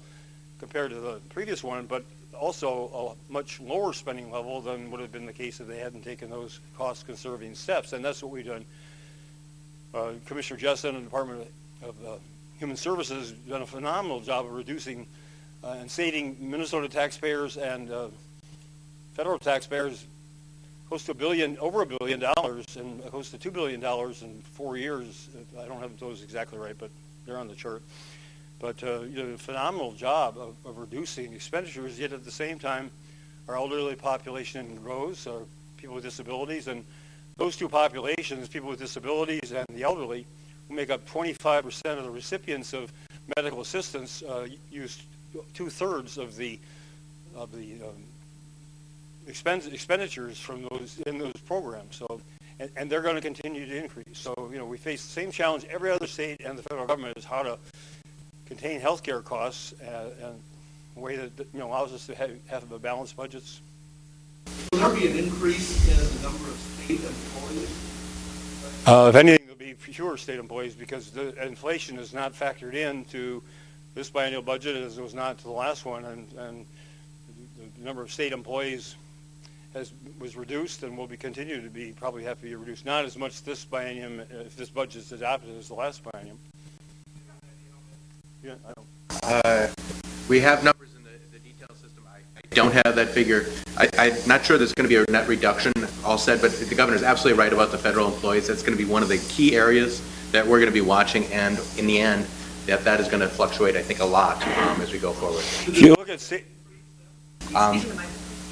compared to the previous one, but also a much lower spending level than would have been the case if they hadn't taken those cost-conserving steps, and that's what we've done. Commissioner Jessen and the Department of Human Services have done a phenomenal job of reducing and saving Minnesota taxpayers and federal taxpayers close to over $1 billion and close to $2 billion in 4 years. I don't have those exactly right, but they're on the chart. But you know, a phenomenal job of reducing expenditures, yet at the same time, our elderly population grows, people with disabilities, and those two populations, people with disabilities and the elderly, who make up 25% of the recipients of medical assistance, use 2/3 of the expenditures from those programs. So, and they're going to continue to increase. So, you know, we face the same challenge every other state and the federal government is how to contain healthcare costs in a way that, you know, allows us to have balanced budgets. Will there be an increase in the number of state employees? If anything, there'll be fewer state employees because the inflation is not factored into this biennial budget as it was not to the last one, and the number of state employees was reduced and will continue to be, probably have to be reduced. Not as much this biennium, if this budget is adopted, as the last biennium. Yeah, I don't. We have numbers in the detail system. I don't have that figure. I'm not sure there's going to be a net reduction, all said, but the governor's absolutely right about the federal employees. That's going to be one of the key areas that we're going to be watching, and in the end, that is going to fluctuate, I think, a lot as we go forward. If you look at state...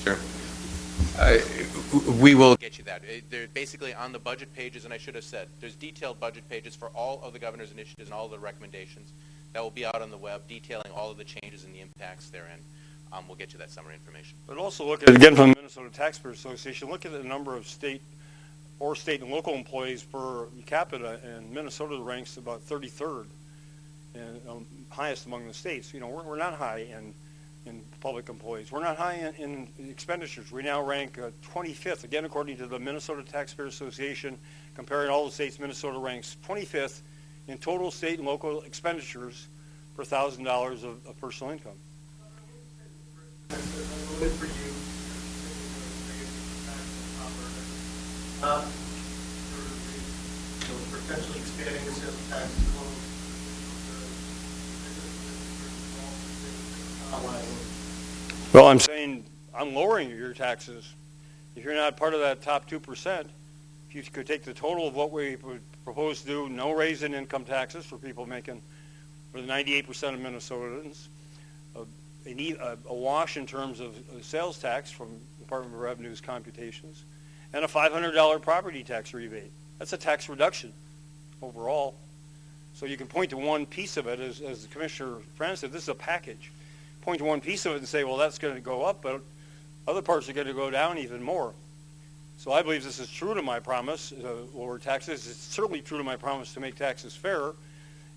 Sure. We will get you that. They're basically on the budget pages, and I should have said, there's detailed budget pages for all of the governor's initiatives and all of the recommendations. That will be out on the web, detailing all of the changes and the impacts therein. We'll get you that summary information. But also look at, again, from the Minnesota Taxpayers Association, look at the number of state and local employees per capita, and Minnesota ranks about 33rd and highest among the states. You know, we're not high in public employees. We're not high in expenditures. We now rank 25th, again, according to the Minnesota Taxpayers Association, comparing all the states. Minnesota ranks 25th in total state and local expenditures per $1,000 of personal income. For you, potentially expanding the sales tax. Well, I'm saying I'm lowering your taxes. If you're not part of that top 2%, if you could take the total of what we would propose to do, no raise in income taxes for people making, for the 98% of Minnesotans, a wash in terms of sales tax from Department of Revenue's computations, and a $500 property tax rebate. That's a tax reduction overall. So you can point to one piece of it, as Commissioner Francis said, this is a package. Point to one piece of it and say, well, that's going to go up, but other parts are going to go down even more. So I believe this is true to my promise, lower taxes. It's certainly true to my promise to make taxes fairer.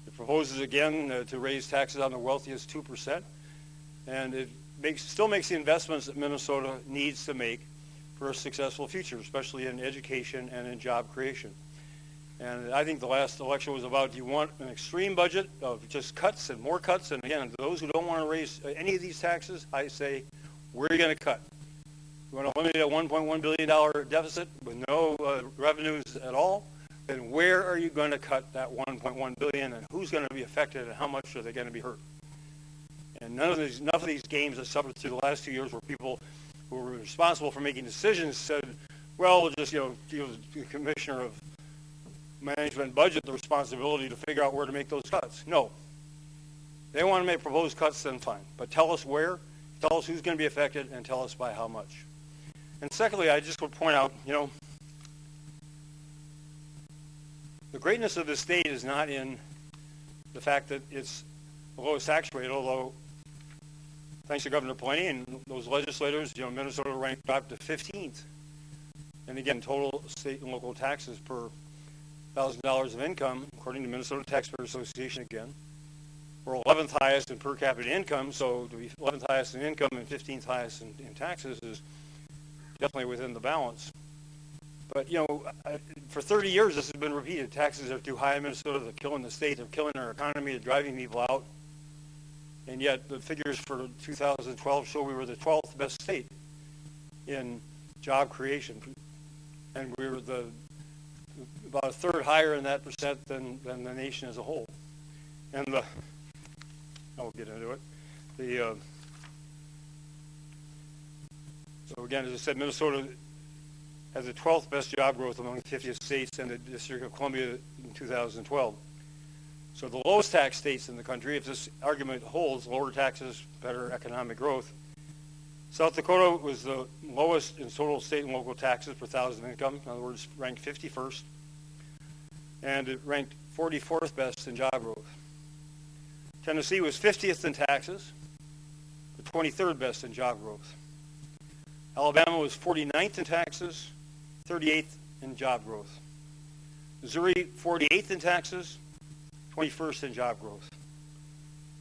It proposes, again, to raise taxes on the wealthiest 2%. And it still makes the investments that Minnesota needs to make for a successful future, especially in education and in job creation. And I think the last election was about, do you want an extreme budget of just cuts and more cuts? And again, those who don't want to raise any of these taxes, I say, where are you going to cut? You want to eliminate a $1.1 billion deficit with no revenues at all? Then where are you going to cut that $1.1 billion, and who's going to be affected, and how much are they going to be hurt? And none of these games have suffered through the last 2 years where people who were responsible for making decisions said, well, we'll just, give the commissioner of management budget the responsibility to figure out where to make those cuts. No. They want to make proposed cuts, then fine. But tell us where, tell us who's going to be affected, and tell us by how much. And secondly, I just would point out, the greatness of this state is not in the fact that it's the lowest tax rate, although thanks to Governor Plenty and those legislators, Minnesota ranked up to 15th. And again, total state and local taxes per $1,000 of income, according to Minnesota Taxpayers Association again. We're 11th highest in per capita income, so to be 11th highest in income and 15th highest in taxes is definitely within the balance. But, for 30 years this has been repeated. Taxes are too high in Minnesota, they're killing the state, they're killing our economy, they're driving people out. And yet the figures for 2012 show we were the 12th best state in job creation. And we were about a third higher in that percent than the nation as a whole. And I'll get into it. So again, as I said, Minnesota has the 12th best job growth among the 50 states and the District of Columbia in 2012. So the lowest tax states in the country, if this argument holds, lower taxes, better economic growth. South Dakota was the lowest in total state and local taxes per thousand income. In other words, ranked 51st. And it ranked 44th best in job growth. Tennessee was 50th in taxes, but 23rd best in job growth. Alabama was 49th in taxes, 38th in job growth. Missouri, 48th in taxes, 21st in job growth.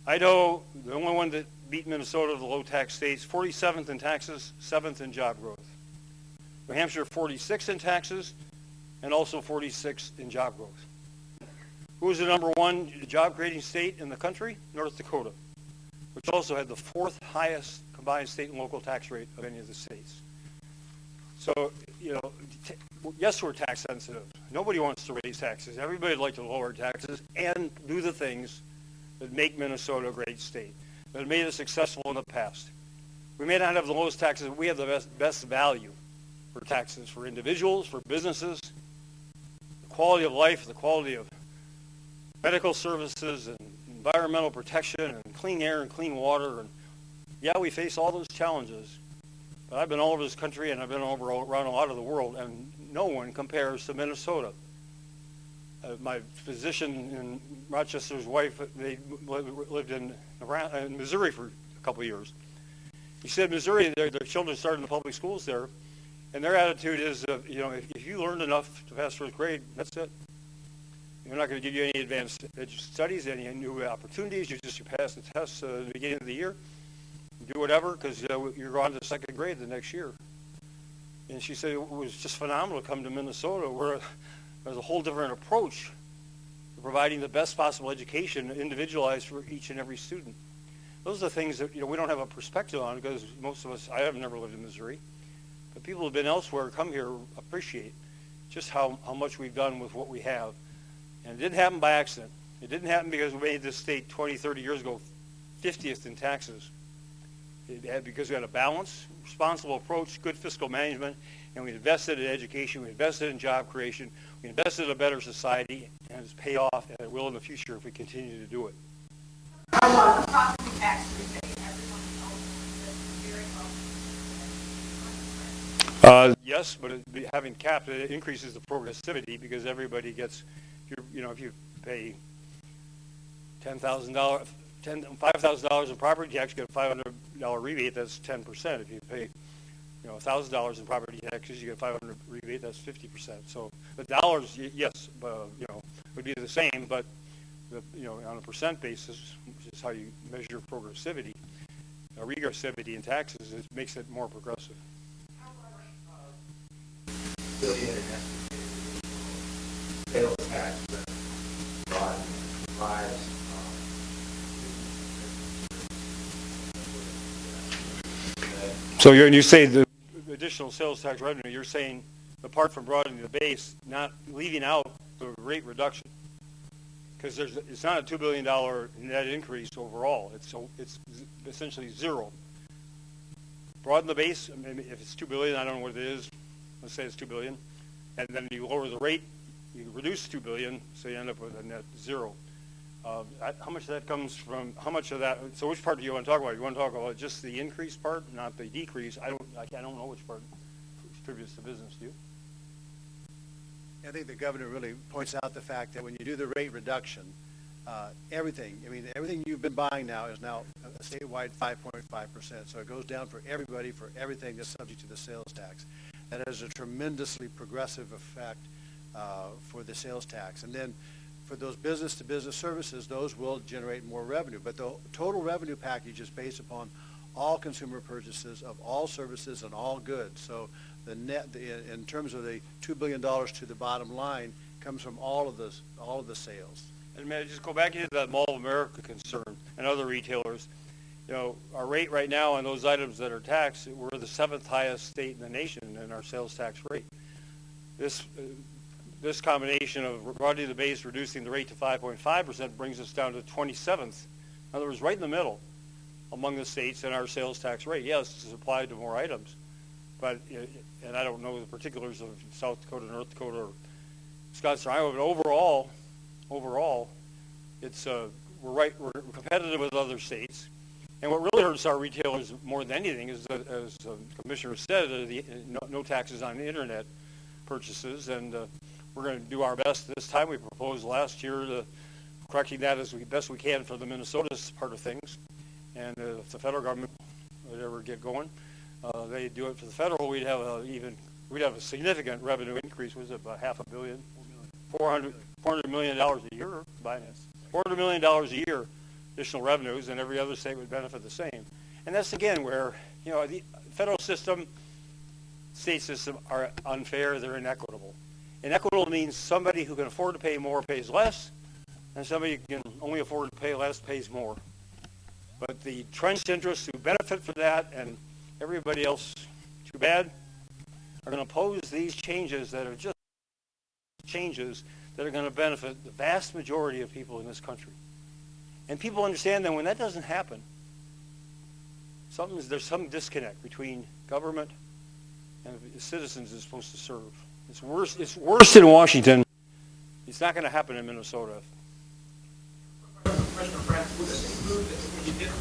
Idaho, the only one that beat Minnesota of the low tax states, 47th in taxes, 7th in job growth. New Hampshire, 46th in taxes, and also 46th in job growth. Who was the number one job creating state in the country? North Dakota, which also had the 4th highest combined state and local tax rate of any of the states. So, you know, yes, we're tax sensitive. Nobody wants to raise taxes. Everybody would like to lower taxes and do the things that make Minnesota a great state, that have made us successful in the past. We may not have the lowest taxes, but we have the best value for taxes for individuals, for businesses, the quality of life, the quality of medical services and environmental protection and clean air and clean water. And yeah, we face all those challenges, but I've been all over this country and I've been around a lot of the world, and no one compares to Minnesota. My physician in Rochester's wife, they lived in Missouri for a couple of years. He said Missouri, their children started in the public schools there, and their attitude is, you know, if you learned enough to pass first grade, that's it. We're not going to give you any advanced studies, any new opportunities. You pass the tests at the beginning of the year. Do whatever, because you're on to second grade the next year. And she said it was just phenomenal to come to Minnesota, where there's a whole different approach to providing the best possible education, individualized for each and every student. Those are the things that we don't have a perspective on, because most of us, I have never lived in Missouri, but people who have been elsewhere come here appreciate just how much we've done with what we have. And it didn't happen by accident. It didn't happen because we made this state 20, 30 years ago 50th in taxes. It had because we had a balanced, responsible approach, good fiscal management, and we invested in education, we invested in job creation, we invested in a better society, and it's paid off, and it will in the future if we continue to do it. I want a property tax rebate. Everyone knows it's very low. Yes, but having capped it increases the progressivity, because everybody gets, if you pay $5,000 in property tax, you get a $500 rebate. That's 10%. If you pay, $1,000 in property taxes, you get $500 rebate. That's 50%. So the dollars, yes, would be the same, but on a percent basis, which is how you measure progressivity, regressivity in taxes, it makes it more progressive. Sales tax that provides So you say the additional sales tax revenue, you're saying apart from broadening the base, not leaving out the rate reduction, because it's not a $2 billion net increase overall. It's essentially zero. Broaden the base. I mean, if it's $2 billion, I don't know what it is. Let's say it's $2 billion, and then you lower the rate, you reduce $2 billion, so you end up with a net zero. How much of that comes from? How much of that? So which part do you want to talk about? You want to talk about just the increase part, not the decrease? I don't know which part contributes to business. Do you? I think the governor really points out the fact that when you do the rate reduction, everything you've been buying now is now a statewide 5.5%. So it goes down for everybody, for everything that's subject to the sales tax. That has a tremendously progressive effect for the sales tax. And then for those business-to-business services, those will generate more revenue. But the total revenue package is based upon all consumer purchases of all services and all goods. So the net, in terms of the $2 billion to the bottom line, comes from all of the sales. And may I just go back into that Mall of America concern and other retailers? Our rate right now on those items that are taxed, we're the 7th highest state in the nation in our sales tax rate. This combination of broadening the base, reducing the rate to 5.5% brings us down to 27th. In other words, right in the middle. among the states and our sales tax rate. Yes, it's applied to more items, but, and I don't know the particulars of South Dakota, North Dakota, or Wisconsin, or Iowa, but overall, it's, we're competitive with other states. And what really hurts our retailers more than anything is, as the commissioner said, no taxes on internet purchases, and we're going to do our best this time. We proposed last year to correcting that as best we can for the Minnesota's part of things. And if the federal government would ever get going, they do it for the federal, we'd have a significant revenue increase. Was it about $500 million? $400 million a year, $400 million a year additional revenues, and every other state would benefit the same. And that's again where, the federal system, state system are unfair, they're inequitable. Inequitable means somebody who can afford to pay more pays less, and somebody who can only afford to pay less pays more. But the entrenched interests who benefit from that, and everybody else, too bad, are going to oppose these changes that are just changes that are going to benefit the vast majority of people in this country. And people understand that when that doesn't happen, there's some disconnect between government and the citizens it's supposed to serve. It's worse in Washington. It's not going to happen in Minnesota. Commissioner Francis, would this include, when you did,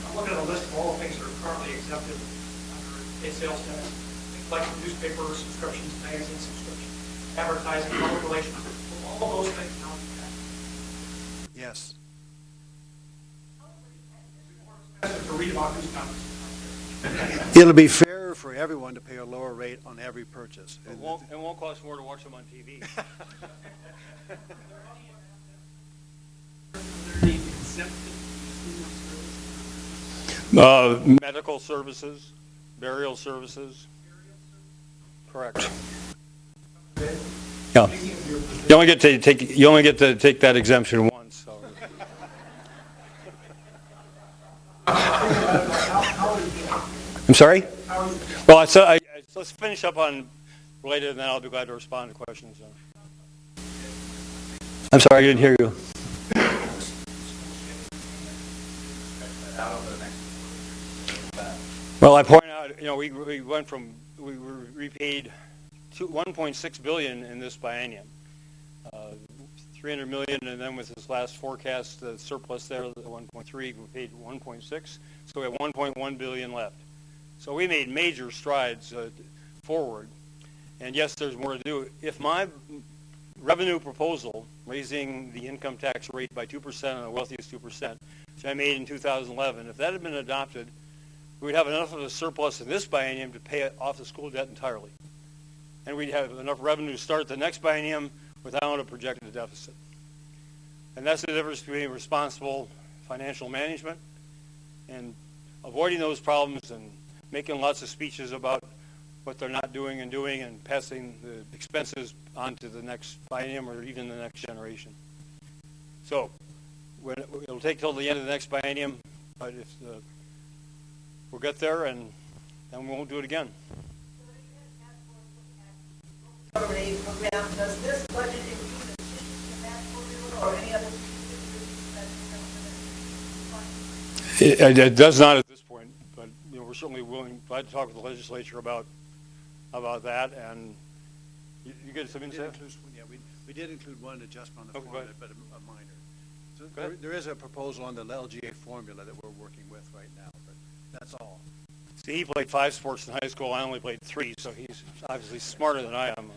I'm looking at a list of all the things that are currently exempted under state sales tax, things like newspaper subscriptions, magazine subscriptions, advertising, public relations, all those things now be taxed? Yes. To read about news conferences. It'll be fairer for everyone to pay a lower rate on every purchase. It won't cost more to watch them on TV. Medical services, burial services. Correct. Yeah. You only get to take that exemption once. So. I'm sorry? Well, let's finish up on related, and then I'll be glad to respond to questions. I'm sorry, I didn't hear you. Well, I point out, we repaid $1.6 billion in this biennium, $300 million, and then with this last forecast, the surplus there, the 1.3, we paid 1.6, so we have 1.1 billion left. So we made major strides forward, and yes, there's more to do. If my revenue proposal, raising the income tax rate by 2% on the wealthiest 2%, which I made in 2011, if that had been adopted, we'd have enough of a surplus in this biennium to pay off the school debt entirely. And we'd have enough revenue to start the next biennium without a projected deficit. And that's the difference between responsible financial management and avoiding those problems and making lots of speeches about what they're not doing and passing the expenses on to the next biennium or even the next generation. So it'll take till the end of the next biennium, but we'll get there and then we won't do it again. Government aid program, does this budget include the match formula or any other? It does not at this point, but we're certainly glad to talk with the legislature about that. And you get some insight? We did include one adjustment on the Okay, formula, but a minor. So there is a proposal on the LGA formula that we're working with right now, but that's all. See, he played 5 sports in high school. I only played 3, so he's obviously smarter than I am.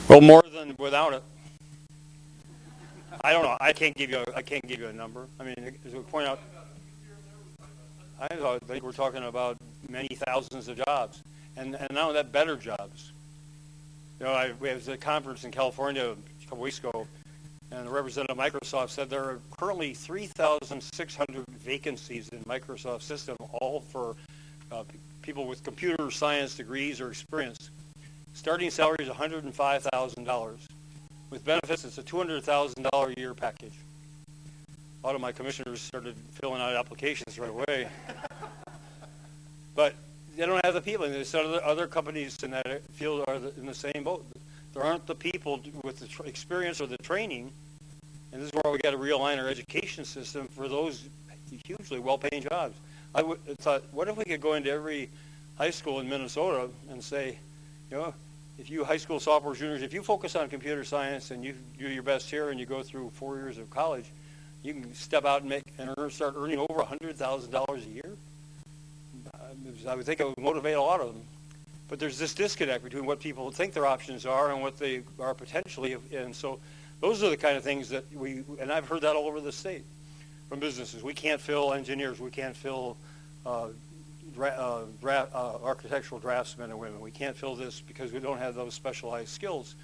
Well, more than without it. I don't know. I can't give you a number. I mean, as we point out, I think we're talking about many thousands of jobs, and not only that, better jobs. We had a conference in California a couple weeks ago, and the representative of Microsoft said there are currently 3,600 vacancies in Microsoft system, all for people with computer science degrees or experience. Starting salary is $105,000. With benefits, it's a $200,000 a year package. A lot of my commissioners started filling out applications right away. But they don't have the people, and there's other companies in that field are in the same boat. There aren't the people with the experience or the training, And this is where we got to realign our education system for those hugely well-paying jobs. I thought, what if we could go into every high school in Minnesota and say, you know, if you high school sophomores, juniors, if you focus on computer science and you do your best here and you go through 4 years of college, you can step out and start earning over $100,000 a year. I would think it would motivate a lot of them. But there's this disconnect between what people think their options are and what they are potentially. And so those are the kind of things that and I've heard that all over the state from businesses. We can't fill engineers. We can't fill architectural draftsmen and women. We can't fill this because we don't have those specialized skills.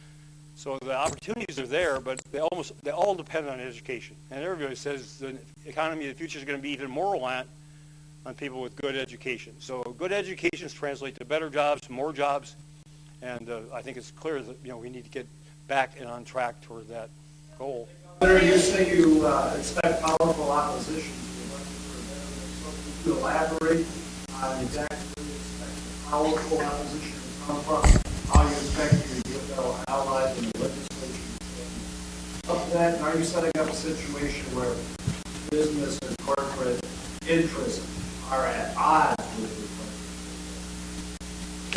So the opportunities are there, but they all depend on education. And everybody says the economy of the future is going to be even more reliant on people with good education. So good educations translate to better jobs, more jobs, and I think it's clear that we need to get back and on track toward that goal. Governor, you say you expect powerful opposition to the budget for the veterans. So could you elaborate on exactly where you expect the powerful opposition to come from, how you expect your fellow allies in the legislature to up to that, and are you setting up a situation where business and corporate interests are at odds with the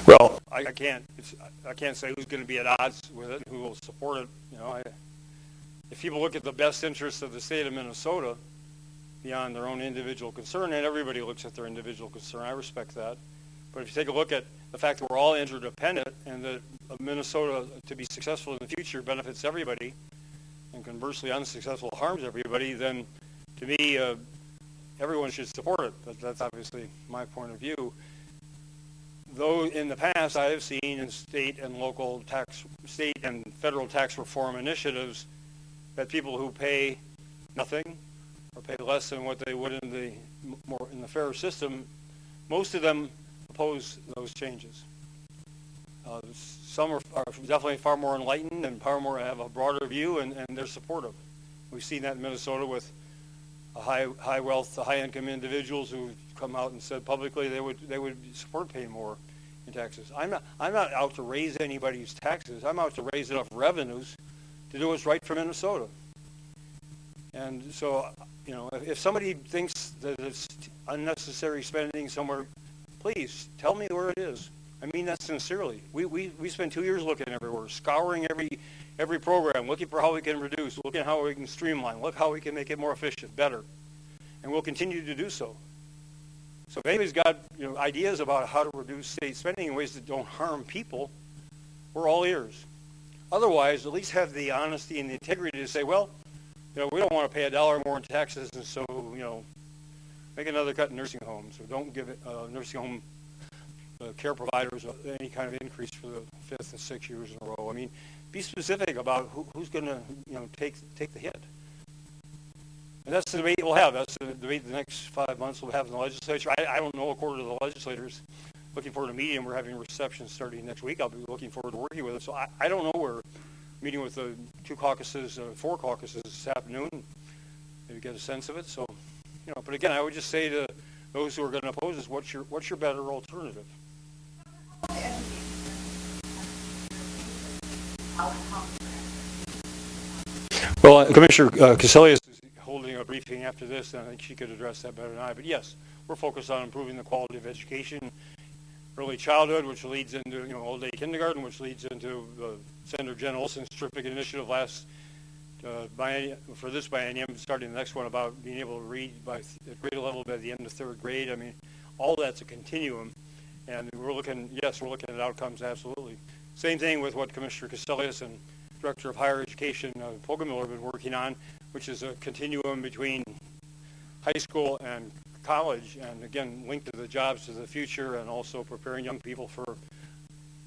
budget? Well, I can't say who's going to be at odds with it, who will support it. If people look at the best interests of the state of Minnesota beyond their own individual concern, and everybody looks at their individual concern, I respect that. But if you take a look at the fact that we're all interdependent and that Minnesota, to be successful in the future, benefits everybody, and conversely unsuccessful harms everybody, then to me, everyone should support it. But that's obviously my point of view. Though in the past I have seen in state and federal tax reform initiatives that people who pay nothing or pay less than what they would in the fairer system, most of them oppose those changes. Some are definitely far more enlightened and far more have a broader view, and they're supportive. We've seen that in Minnesota with high wealth, high income individuals who come out and said publicly they would support paying more in taxes. I'm not out to raise anybody's taxes. I'm out to raise enough revenues to do what's right for Minnesota. And so, if somebody thinks that it's unnecessary spending somewhere, please tell me where it is. I mean that sincerely. We spent 2 years looking everywhere, scouring every program, looking for how we can reduce, looking at how we can streamline, look how we can make it more efficient, better. And we'll continue to do so. So if anybody's got ideas about how to reduce state spending in ways that don't harm people, we're all ears. Otherwise, at least have the honesty and the integrity to say, well, we don't want to pay $1 more in taxes, and so, make another cut in nursing homes, or don't give nursing home care providers any kind of increase for the 5th and 6th years in a row. I mean, be specific about who's going to, take the hit. And that's the debate we'll have. That's the debate the next 5 months we'll have in the legislature. I don't know a quarter of the legislators. Looking forward to meeting them. We're having receptions starting next week. I'll be looking forward to working with them. So I don't know. We're meeting with the 4 caucuses this afternoon. Maybe get a sense of it. So, but again, I would just say to those who are going to oppose this, what's your better alternative? Well, Commissioner Casilius is holding a briefing after this, and I think she could address that better than I. But yes, we're focused on improving the quality of education, early childhood, which leads into old day kindergarten, which leads into Senator Jen Olson's terrific initiative last for this biennium, starting the next one about being able to read at grade level by the end of 3rd grade. I mean, all that's a continuum, and we're looking at outcomes absolutely. Same thing with what Commissioner Casilius and Director of Higher Education Poggemiller have been working on, which is a continuum between high school and college, and again linked to the jobs of the future, and also preparing young people for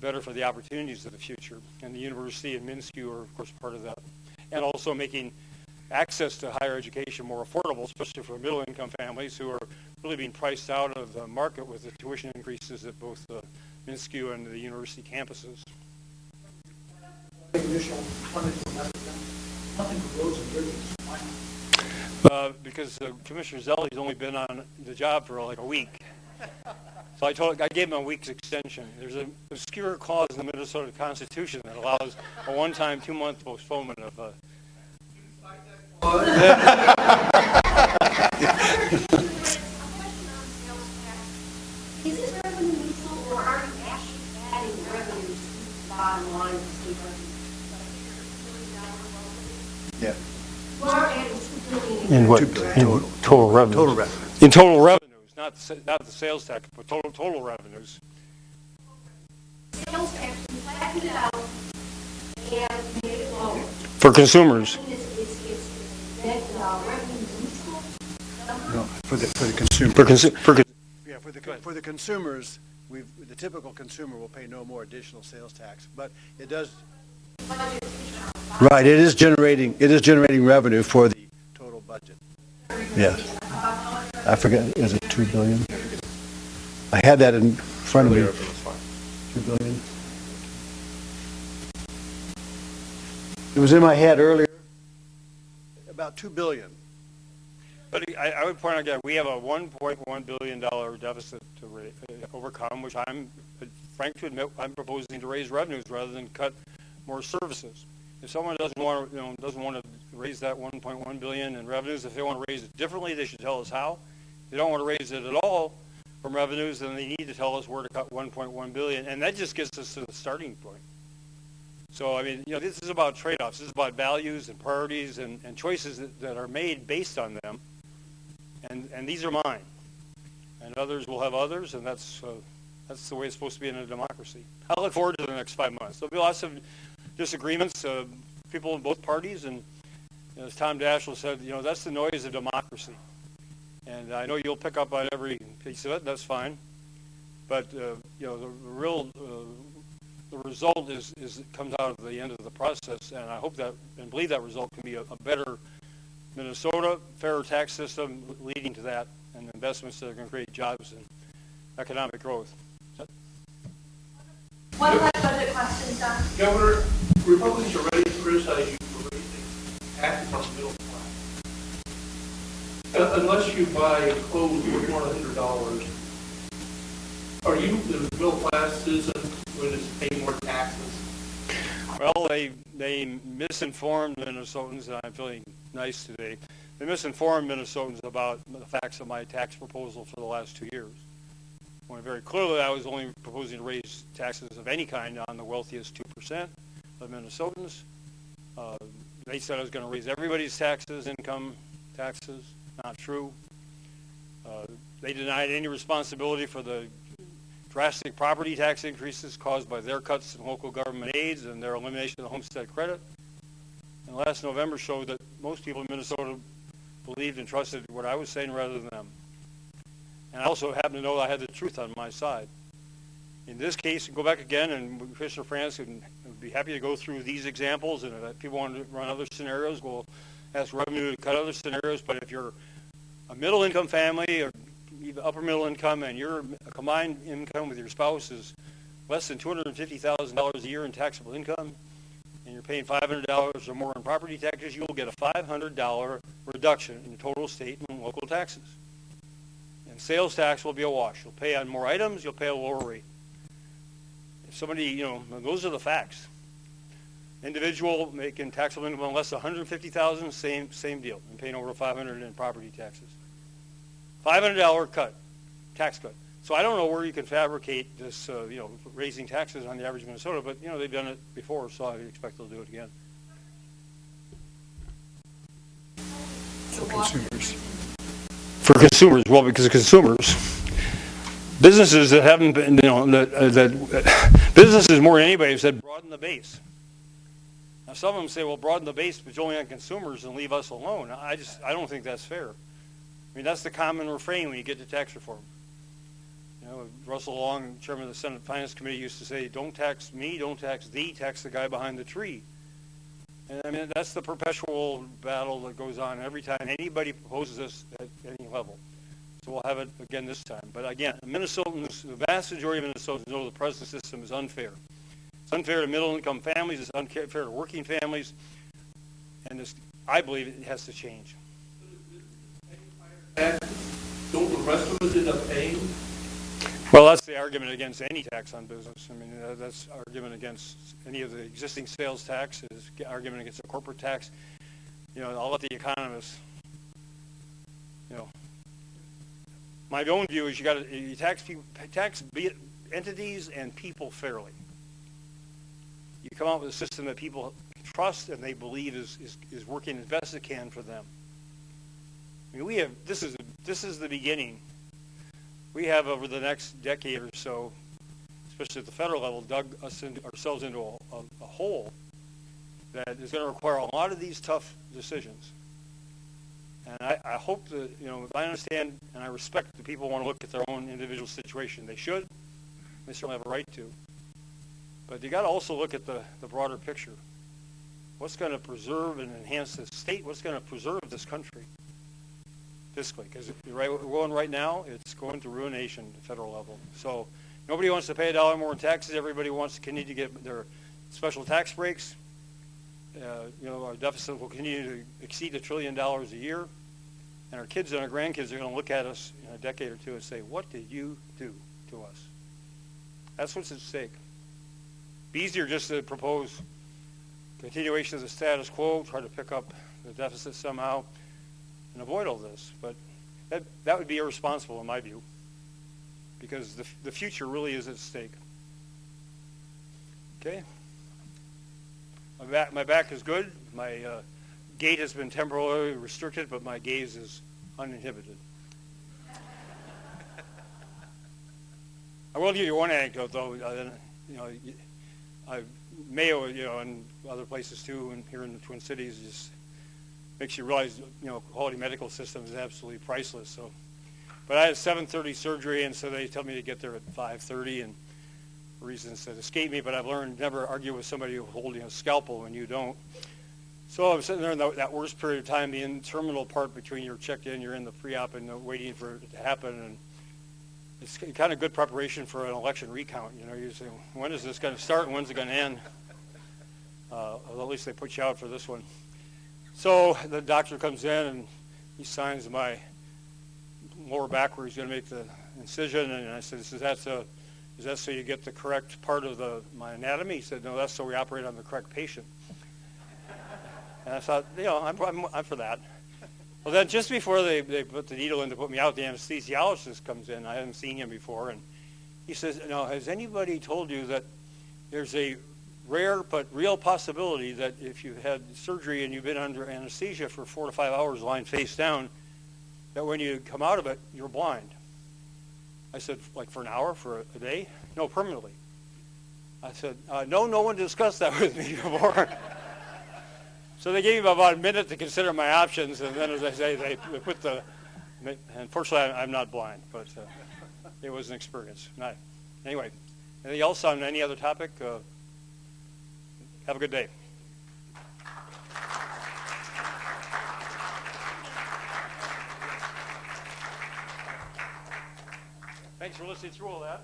the opportunities of the future. And the university and MnSCU are of course part of that, and also making access to higher education more affordable, especially for middle income families who are really being priced out of the market with the tuition increases at both the MnSCU and the university campuses. Additional funding for nothing for roads and bridges. Why not? Because Commissioner Zelli's only been on the job for like a week. So I gave him a week's extension. There's an obscure clause in the Minnesota Constitution that allows a one-time 2-month postponement of Is it revenue neutral, or are you actually adding revenue to the bottom line of the state budget? Yeah. You are adding $2 billion. In what? 2 billion In total revenues. Total revenue. In total revenues, not the sales tax, but total revenues. Sales tax, you flattened it out and made it lower. For consumers. It's revenue neutral. No, for the consumer. Yeah, for the consumers, the typical consumer will pay no more additional sales tax, but it does. Right, it is generating revenue for the total budget. Yes. I forget, is it 2 billion? I had that in front of me. 2 billion. It was in my head earlier. About 2 billion. But I would point out again, we have a $1.1 billion deficit to overcome, which I'm frank to admit, I'm proposing to raise revenues rather than cut more services. If someone doesn't want to raise that 1.1 billion in revenues, if they want to raise it differently, they should tell us how. If they don't want to raise it at all from revenues, then they need to tell us where to cut 1.1 billion, and that just gets us to the starting point. So I mean, this is about trade-offs. This is about values and priorities and choices that are made based on them. And these are mine, and others will have others, and that's the way it's supposed to be in a democracy. I look forward to the next 5 months. There'll be lots of disagreements, people in both parties, and as Tom Daschle said, that's the noise of democracy. And I know you'll pick up on every piece of it. That's fine, but the result is it comes out at the end of the process, and I hope that and believe that result can be a better Minnesota, fairer tax system leading to that, and investments that are going to create jobs and economic growth. One last budget question, Don. Governor, Republicans are ready to criticize you for raising taxes on the middle class. Unless you buy clothes worth more than $100, are you, the middle class citizen, going to pay more taxes? Well, they misinformed Minnesotans, and I'm feeling nice today. They misinformed Minnesotans about the facts of my tax proposal for the last 2 years. When very clearly I was only proposing to raise taxes of any kind on the wealthiest 2% of Minnesotans. They said I was going to raise everybody's taxes, income taxes. Not true. They denied any responsibility for the drastic property tax increases caused by their cuts in local government aids and their elimination of the homestead credit. And last November showed that most people in Minnesota believed and trusted what I was saying rather than them. And I also happen to know I had the truth on my side. In this case, go back again, and Commissioner France would be happy to go through these examples, and if people want to run other scenarios, we'll ask revenue to cut other scenarios. But if you're a middle-income family or even upper middle income, and your combined income with your spouse is less than $250,000 a year in taxable income, and you're paying $500 or more in property taxes, you'll get a $500 reduction in total state and local taxes. And sales tax will be a wash. You'll pay on more items, you'll pay a lower rate. If somebody, those are the facts. Individual making taxable income less than $150,000, same deal, and paying over $500 in property taxes. $500 cut, tax cut. So I don't know where you can fabricate this, raising taxes on the average Minnesota, but they've done it before, so I expect they'll do it again. For consumers, well, because consumers, businesses that haven't been, businesses more than anybody have said broaden the base. Now some of them say, well, broaden the base, but only on consumers and leave us alone. I don't think that's fair. I mean, that's the common refrain when you get to tax reform. Russell Long, chairman of the Senate Finance Committee, used to say, don't tax me, don't tax thee, tax the guy behind the tree. And I mean, that's the perpetual battle that goes on every time anybody proposes this at any level. So we'll have it again this time. But again, Minnesotans, the vast majority of Minnesotans know the present system is unfair. It's unfair to middle-income families, it's unfair to working families, and I believe it has to change. Don't the rest of us end up paying? Well, that's the argument against any tax on business. I mean, that's argument against any of the existing sales taxes, argument against a corporate tax. I'll let the economists, my own view is you tax entities and people fairly. You come out with a system that people trust and they believe is working as best it can for them. I mean, this is the beginning. We have over the next decade or so, especially at the federal level, dug ourselves into a hole that is going to require a lot of these tough decisions. And I hope that, I understand and I respect that people want to look at their own individual situation. They should. They certainly have a right to. But you got to also look at the broader picture. What's going to preserve and enhance this state? What's going to preserve this country fiscally? Because we're going right now, it's going to ruination at the federal level. So nobody wants to pay $1 more in taxes. Everybody wants to continue to get their special tax breaks. Our deficit will continue to exceed $1 trillion a year. And our kids and our grandkids are going to look at us in a decade or two and say, what did you do to us? That's what's at stake. Be easier just to propose continuation of the status quo, try to pick up the deficit somehow, and avoid all this. But that would be irresponsible in my view, because the future really is at stake. Okay? My back is good. My gait has been temporarily restricted, but my gaze is uninhibited. I will give you one anecdote, though. Mayo, and other places too, and here in the Twin Cities, just makes you realize, quality medical system is absolutely priceless. So, but I had 7:30 surgery, and so they tell me to get there at 5:30, and reasons that escape me. But I've learned never argue with somebody who's holding a scalpel when you don't. So I'm sitting there in that worst period of time, the terminal part between you're checked in, you're in the pre-op, and waiting for it to happen, and it's kind of good preparation for an election recount. You say, when is this going to start and when's it going to end? Well, at least they put you out for this one. So the doctor comes in and he signs my lower back where he's going to make the incision. And I said, is that so you get the correct part of my anatomy? He said, no, that's so we operate on the correct patient. And I thought, I'm for that. Well, then just before they put the needle in to put me out, the anesthesiologist comes in. I hadn't seen him before. And he says, has anybody told you that there's a rare but real possibility that if you've had surgery and you've been under anesthesia for 4 to 5 hours lying face down, that when you come out of it, you're blind? I said, like for an hour, for a day? No, permanently. I said, no one discussed that with me before. So they gave me about a minute to consider my options, and then, as I say, they put unfortunately, I'm not blind, but it was an experience. Anyway, anything else on any other topic? Have a good day. Thanks for listening through all that.